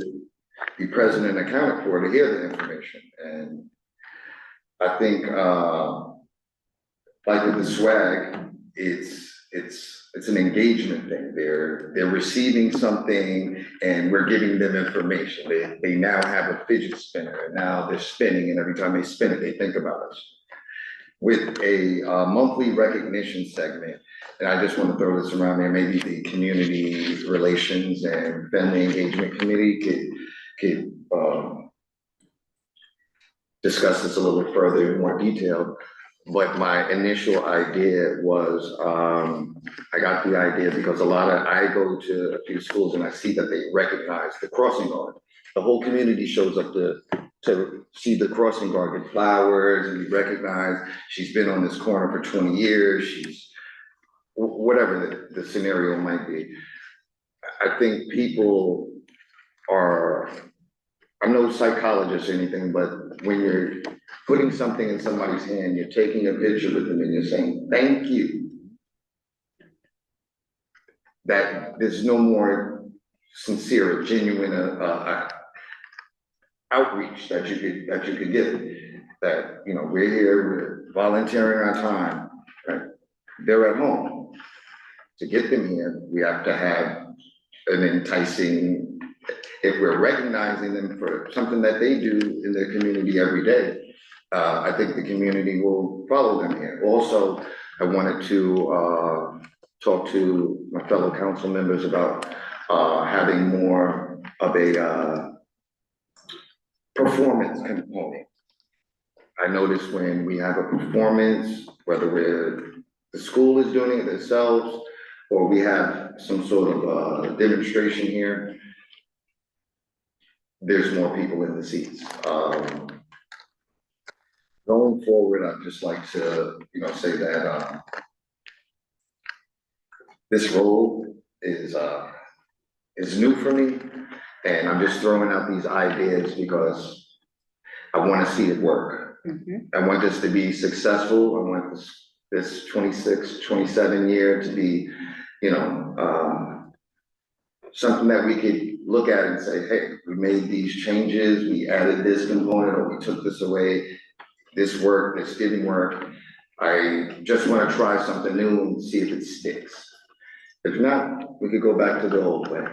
be present and accounted for to hear the information. And I think, like with the swag, it's an engagement thing. They're receiving something and we're giving them information. They now have a fidget spinner and now they're spinning, and every time they spin it, they think about us. With a monthly recognition segment, and I just want to throw this around there, maybe the Community Relations and Family Engagement Committee could discuss this a little bit further in more detail. But my initial idea was, I got the idea because I go to a few schools and I see that they recognize the crossing guard. The whole community shows up to see the crossing guard get flowers and be recognized. She's been on this corner for 20 years. She's, whatever the scenario might be. I think people are, I'm no psychologist or anything, but when you're putting something in somebody's hand, you're taking a picture with them and you're saying, thank you. That there's no more sincere, genuine outreach that you could give. That, you know, we're here, we're volunteering our time, right? They're at home. To get them here, we have to have an enticing, if we're recognizing them for something that they do in their community every day, I think the community will follow them here. Also, I wanted to talk to my fellow council members about having more of a performance component. I notice when we have a performance, whether the school is doing it themselves, or we have some sort of demonstration here, there's more people in the seats. Going forward, I'd just like to, you know, say that this role is new for me, and I'm just throwing out these ideas because I want to see it work. I want this to be successful. I want this 26, 27 year to be, you know, something that we could look at and say, hey, we made these changes, we added this component, or we took this away, this worked, this didn't work. I just want to try something new and see if it sticks. If not, we could go back to the old way.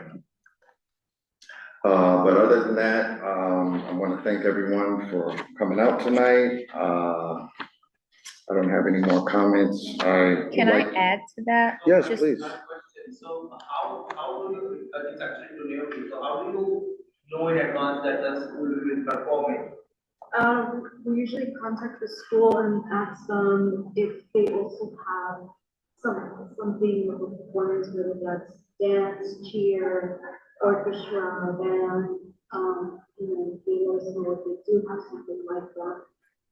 But other than that, I want to thank everyone for coming out tonight. I don't have any more comments. Can I add to that? Yes, Just- please. So how do you, it's actually to New York, so how do you know in advance that the school will be performing? We usually contact the school and ask them if they also have something of a performance, whether that's dance, cheer, orchestra, band. They let us know if they do have something like that.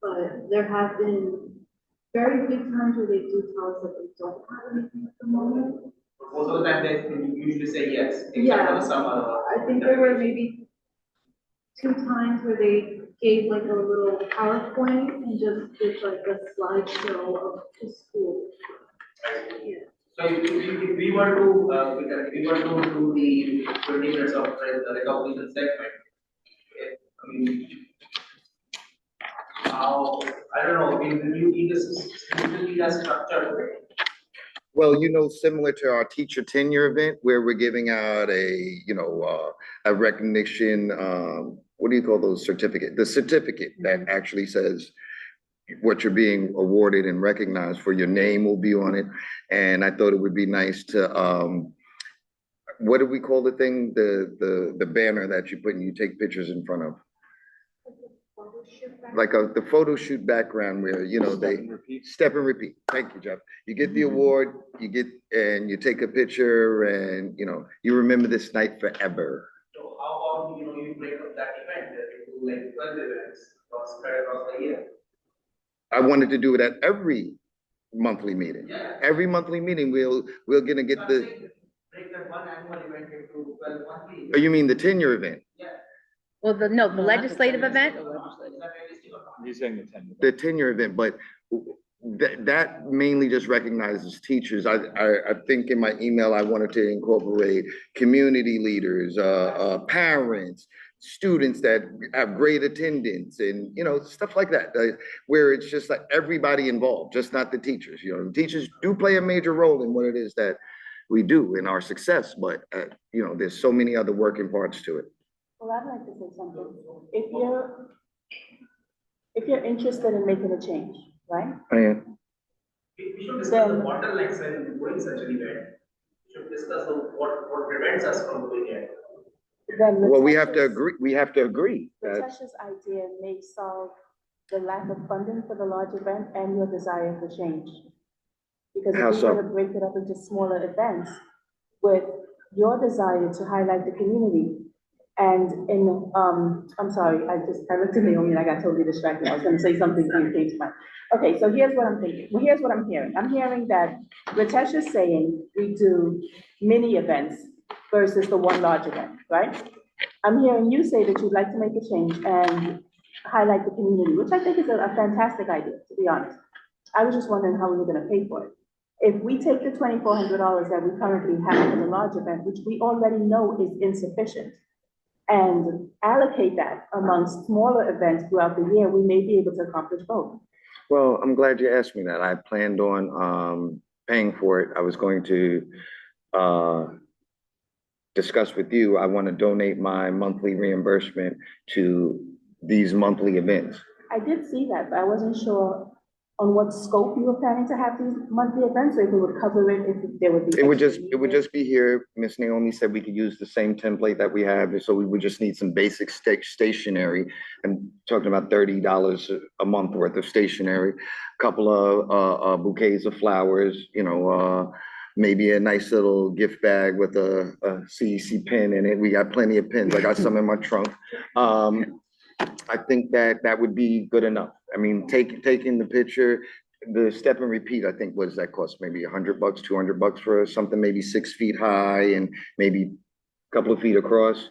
But there have been very few times where they do tell us that they don't have anything at the moment. Most of the time they usually say yes, except Yeah. for the summer. I think there were maybe 2 times where they gave like a little PowerPoint and just did like a slideshow of the school. Yeah. So if we were to, do the 20 minutes of the recognition segment, I mean, how, I don't know, will you need a structured way? Well, similar to our teacher tenure event where we're giving out a recognition, what do you call those certificate? The certificate that actually says what you're being awarded and recognized for, your name will be on it. And I thought it would be nice to, what do we call the thing? The banner that you put and you take pictures in front of? Like the photo shoot background where, they step and repeat. Thank you, Jeff. You get the award, and you take a picture and, you remember this night forever. So how about, you break up that event, you do like 12 events spread across the year? I wanted to do it at every monthly meeting. Yeah. Every monthly meeting, we're gonna get the. Break that one annual event into 12 monthly. Oh, you mean the tenure event? Yeah. Well, the legislative event? Is that realistic or not? He's saying the 10. The tenure event, but that mainly just recognizes teachers. I think in my email, I wanted to incorporate community leaders, parents, students that have great attendance and, stuff like that, where it's just like everybody involved, just not the teachers. Teachers do play a major role in what it is that we do in our success, but, there's so many other working parts to it. Well, I'd like to say something. If you're interested in making a change, right? I am. We should discuss the bottlenecks when doing such an event. We should discuss what prevents us from doing it. Well, we have to agree. Latesha's idea may solve the lack of funding for the large event and your desire for change. Because if How we're so? gonna break it up into smaller events with your desire to highlight the community. And I'm sorry, I looked at Naomi and I got totally distracted. I was gonna say something and it came to mind. Okay, so here's what I'm thinking. Well, here's what I'm hearing. I'm hearing that Latesha's saying we do mini events versus the one large event, right? I'm hearing you say that you'd like to make a change and highlight the community, which I think is a fantastic idea, to be honest. I was just wondering how we were gonna pay for it. If we take the $2,400 that we currently have for the large event, which we already know is insufficient, and allocate that amongst smaller events throughout the year, we may be able to accomplish both. Well, I'm glad you asked me that. I planned on paying for it. I was going to discuss with you. I want to donate my monthly reimbursement to these monthly events. I did see that, but I wasn't sure on what scope you were planning to have these monthly events, or if it would cover it, if there would be. It would just be here. Miss Naomi said we could use the same template that we have, so we would just need some basic stationery. I'm talking about $30 a month worth of stationery, a couple of bouquets of flowers, maybe a nice little gift bag with a CEC pin in it. We got plenty of pins. I got some in my trunk. I think that would be good enough. I mean, taking the picture, the step and repeat, I think, what does that cost? Maybe $100, $200 for something maybe 6 feet high and maybe a couple of feet across.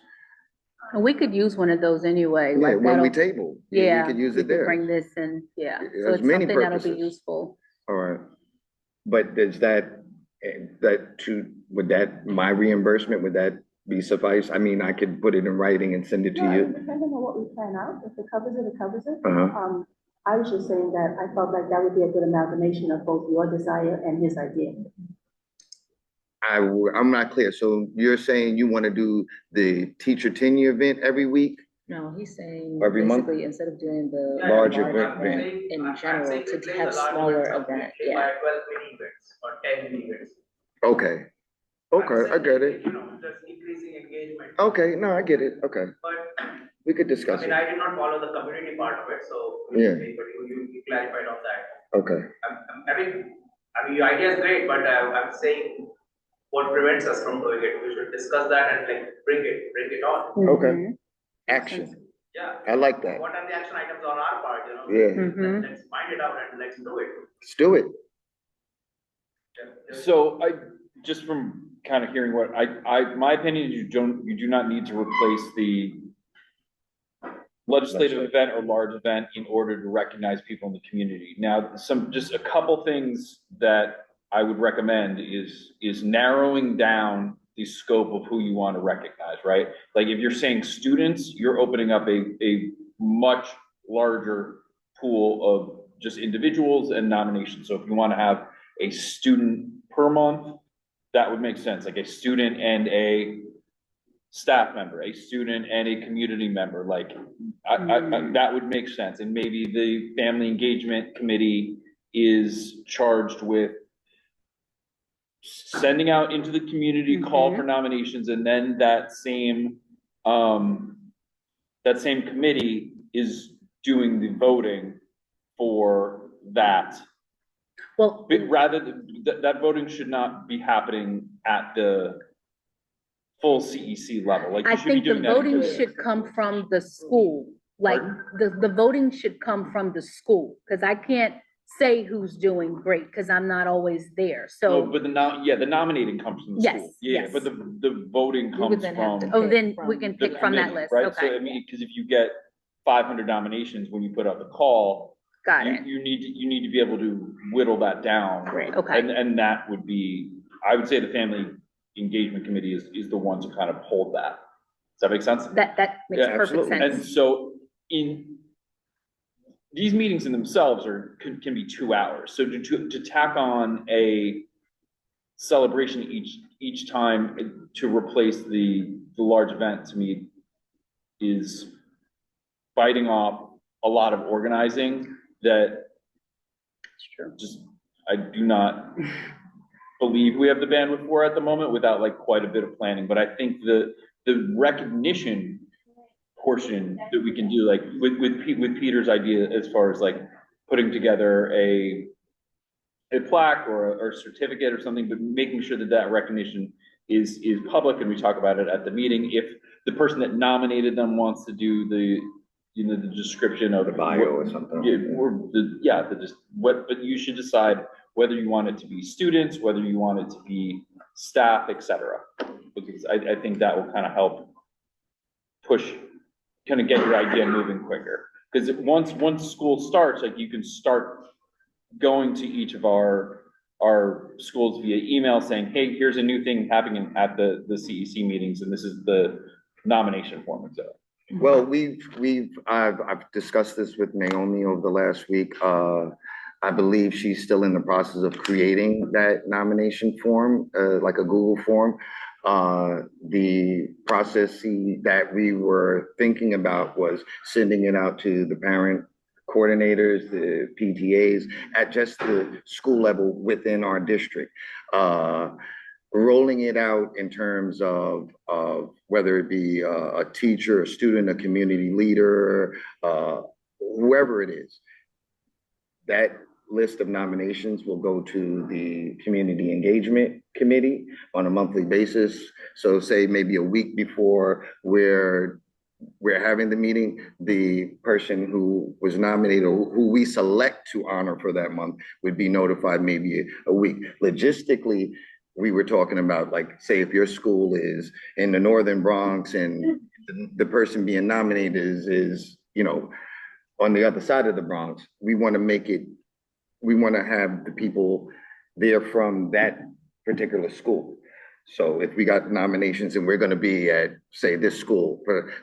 We could use one of those anyway. Yeah, like when we that'll- table, Yeah. we could use we it there. Bring this in, yeah. It So has it's many something that'll be purposes. useful. All right. But does would that, my reimbursement, would that be suffice? I mean, I could put it in writing and send it to No, you. depending on what we plan out, if it covers it, it covers it. Uh-huh. I was just saying that I felt like that would be a good amalgamation of both your desire and his idea. I'm not clear. So you're saying you want to do the teacher tenure event every week? No, he's saying Every month? basically instead of doing the Large large event. in general, to have smaller event, yeah. By 12 mini events or 10 mini events. Okay. Okay, I get it. Just increasing engagement. engagement. Okay, no, I get it, okay, But, we could I discuss mean, it, I did not follow the community part of it, so. Yeah. But you clarified on that. okay. I mean, your idea is great, but I'm saying what prevents us from doing it? We should discuss that and like bring it on. Okay, action, Yeah. I like that, What are the action items on our part, you know? Yeah. Let's find it out and let's do it. let's do it. So just from kind of hearing what my opinion is you do not need to replace the legislative event or large event in order to recognize people in the community. Now, just a couple things that I would recommend is narrowing down the scope of who you want to recognize, right? Like if you're saying students, you're opening up a much larger pool of just individuals and nominations. So if you want to have a student per month, that would make sense, like a student and a staff member, a student and a community member, like that would make sense. And maybe the family engagement committee is charged with sending out into the community call for nominations, and then that same committee is doing the voting for that. Well, But rather that voting should not be happening at the full CEC level. Like I you should be think the doing that voting internally. should come from the school, like the voting should come from the school, because I can't say who's doing great, because I'm not always there, No, so. but the nominating comes from the Yes, school. Yeah, yes. but the voting would comes then have from. to Oh, then from we can the pick from that committee, list, right? So I okay, mean, because if you get 500 nominations when you put out the call, got it. you need to be able to whittle that down. Great, okay. And that would be, I would say the family engagement committee is the one to kind of hold that. Does that make sense? That makes Yeah, perfect absolutely. And sense. so these meetings in themselves can be 2 hours. So to tack on a celebration each time to replace the large event, to me is biting off a lot of organizing that just, I do not believe we have the bandwidth for at the moment without like quite a bit of planning. But I think the recognition portion that we can do, like with Peter's idea, as far as like putting together a plaque or a certificate or something, but making sure that recognition is public and we talk about it at the meeting. If the person that nominated them wants to do the description of The bio or something. but you should decide whether you want it to be students, whether you want it to be staff, etc. Because I think that will kind of help push, kind of get your idea moving quicker. Because once school starts, like you can start going to each of our schools via email saying, hey, here's a new thing happening at the CEC meetings, and this is the nomination form, etc. Well, I've discussed this with Naomi over the last week. I believe she's still in the process of creating that nomination form, like a Google form. The process that we were thinking about was sending it out to the parent coordinators, the PTAs at just the school level within our district. Rolling it out in terms of whether it be a teacher, a student, a community leader, whoever it is, that list of nominations will go to the Community Engagement Committee on a monthly basis. So say maybe a week before we're having the meeting, the person who was nominated or who we select to honor for that month would be notified maybe a week. Logistically, we were talking about, like, say if your school is in the Northern Bronx and the person being nominated is on the other side of the Bronx, we want to have the people there from that particular school. So if we got nominations and we're going to be at, say, this school,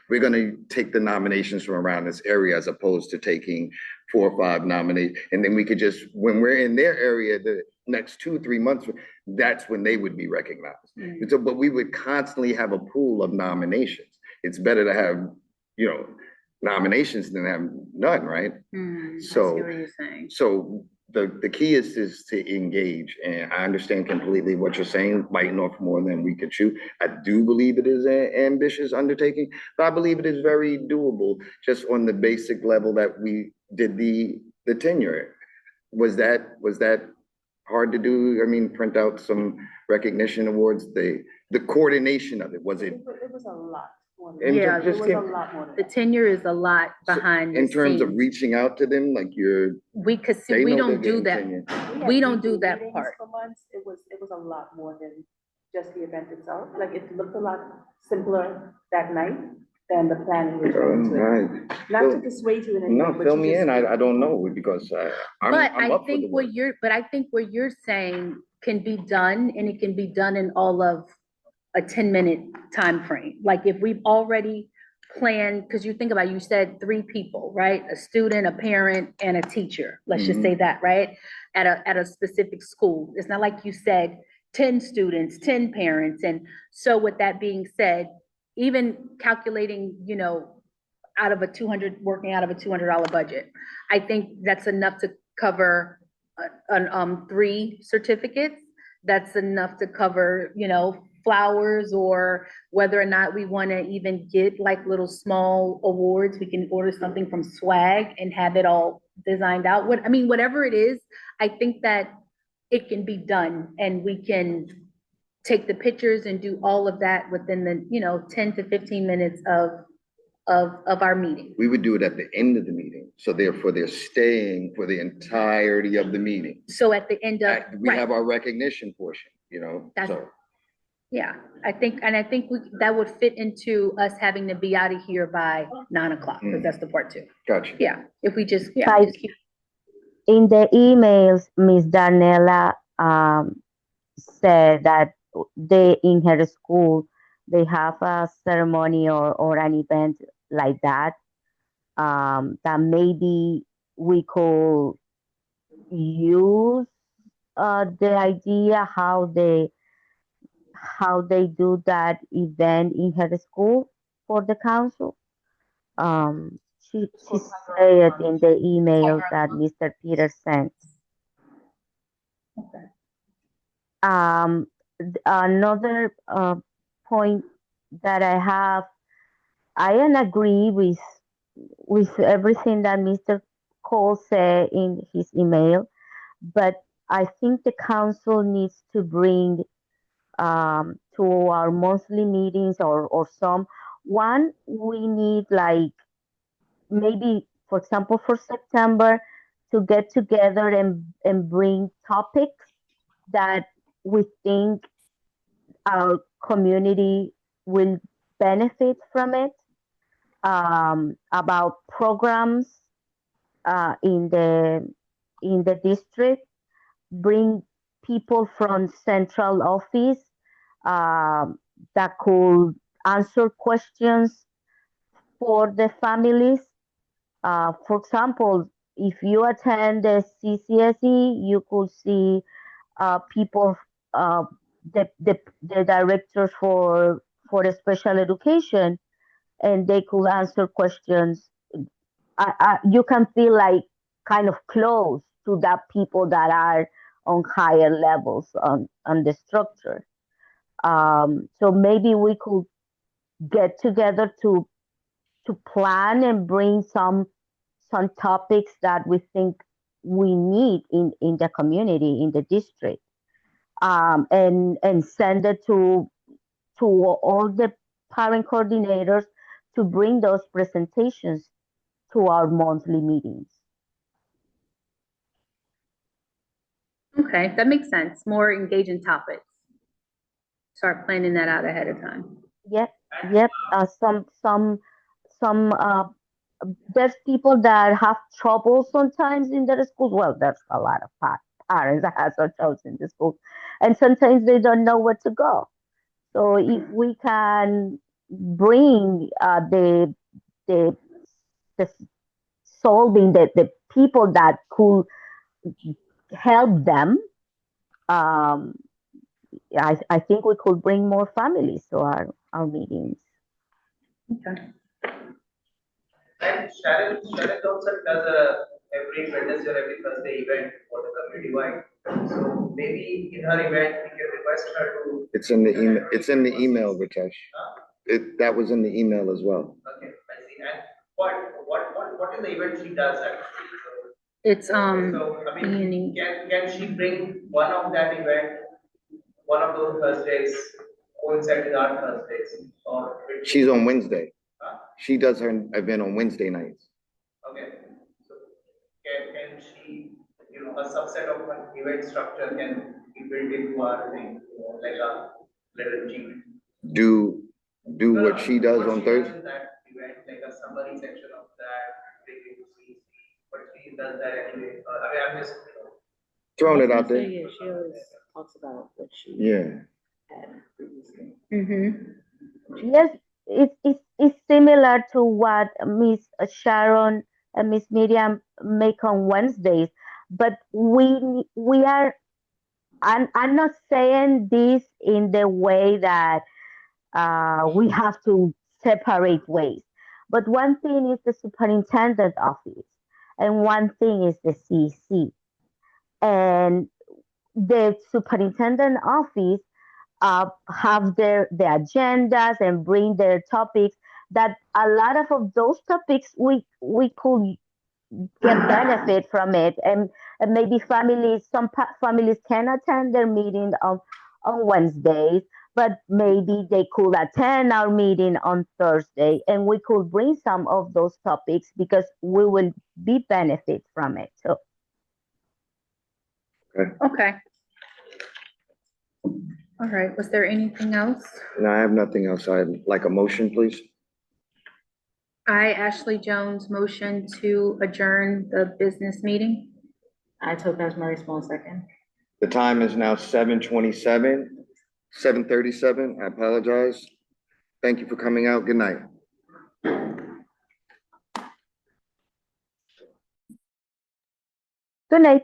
we're going to take the nominations from around this area as opposed to taking 4 or 5 nominees. And then we could just, when we're in their area, the next 2-3 months, that's when they would be recognized. Mm-hmm. So, but we would constantly have a pool of nominations. It's better to have, nominations than have none, right? I see what you're saying. So the key is to engage, and I understand completely what you're saying, biting off more than we could chew. I do believe it is an ambitious undertaking, but I believe it is very doable, just on the basic level that we did the tenure. Was that hard to do? I mean, print out some recognition awards, the coordination of it, was it? It was a lot. And Yeah, It just was a in- lot more than The that. tenure is a lot behind the in terms of scenes. reaching out to them, like We could see, they we know they're don't do getting that. tenure. We had don't do weekly that meetings part. For months, it was a lot more than just the event itself. Like, it looked a lot simpler that night than the planning was going to it. Right. Not to dissuade you in any way, No, but fill you me just. in, I don't know, because I'm But I'm I up for the think work. I think what you're saying can be done, and it can be done in all of a 10-minute time frame. Like if we've already planned, because you think about, it, you said 3 people, right? A student, a parent, and a teacher. Let's just say that, right? At a specific school. It's not like you said 10 students, 10 parents. And so with that being said, even calculating, working out of a $200 budget, I think that's enough to cover 3 certificates. That's enough to cover, flowers, or whether or not we want to even get like little small awards. We can order something from Swag and have it all designed out. Whatever it is, I think that it can be done, and we can take the pictures and do all of that within the, 10 to 15 minutes of our meeting. We would do it at the end of the meeting, so therefore they're staying for the entirety of the meeting. So at the end of, We right, have our recognition portion, That's- so. yeah, I think that would fit into us having to be out of here by 9:00, because that's the part 2. Gotcha. Yeah, if we just, Like- just keep. In the emails, Miss Darnella said that in her school, they have a ceremony or an event like that, that maybe we could use the idea how they do that event in her school for the council. She said in the email that Mr. Peters sent. Another point that I have, I don't agree with everything that Mr. Cole said in his email, but I think the council needs to bring to our monthly meetings or some one. We need, like, maybe, for example, for September, to get together and bring topics that we think our community will benefit from it, about programs in the district. Bring people from central office that could answer questions for the families. For example, if you attend the CCSE, you could see people, the directors for the special education, and they could answer questions. You can feel like kind of close to that people that are on higher levels on the structure. So maybe we could get together to plan and bring some topics that we think we need in the community, in the district, and send it to all the parent coordinators to bring those presentations to our monthly meetings. Okay, that makes sense. More engaging topics. Start planning that out ahead of time. Yep. Some there's people that have trouble sometimes in their schools. Well, there's a lot of parents that have some troubles in the schools, and sometimes they don't know where to go. So if we can bring the solving the people that could help them, I think we could bring more families to our meetings. Okay. And Sharon Johnson does a every Wednesday or every Thursday event for the community wide. So maybe in her event, we can request her to. It's in the email, it's in the email, Ritesh. That was in the email as well. Okay, I see. And what is the event she does actually? It's, So, I mean, can she bring one of that event, one of those Thursdays, coincide with our Thursdays, or? She's on Wednesday. She does her event on Wednesday nights. Okay, so can she, a subset of an event structure can be built into our thing, like a little cheat? Do what she does What on she Thursday? does in that event, like a summary section of that, bring it to see, but she does that anyway. I mean, I'm just, Throwing it out there. Yeah, she always talks about what she Yeah. had previously. Yes, it's similar to what Miss Sharon and Miss Miriam make on Wednesdays, but we are. I'm not saying this in the way that we have to separate ways, but one thing is the superintendent office, and one thing is the CC, and the superintendent office have the agendas and bring their topics that a lot of those topics we could get benefit from it, and maybe families can attend their meeting on Wednesdays, but maybe they could attend our meeting on Thursday, and we could bring some of those topics because we will be benefit from it too. Okay. All right, was there anything else? No, I have nothing else. I'd like a motion, please. I, Ashley Jones, motion to adjourn the business meeting. I took as Murray Small second. The time is now 7:27, 7:37. I apologize. Thank you for coming out. Good night. Good night.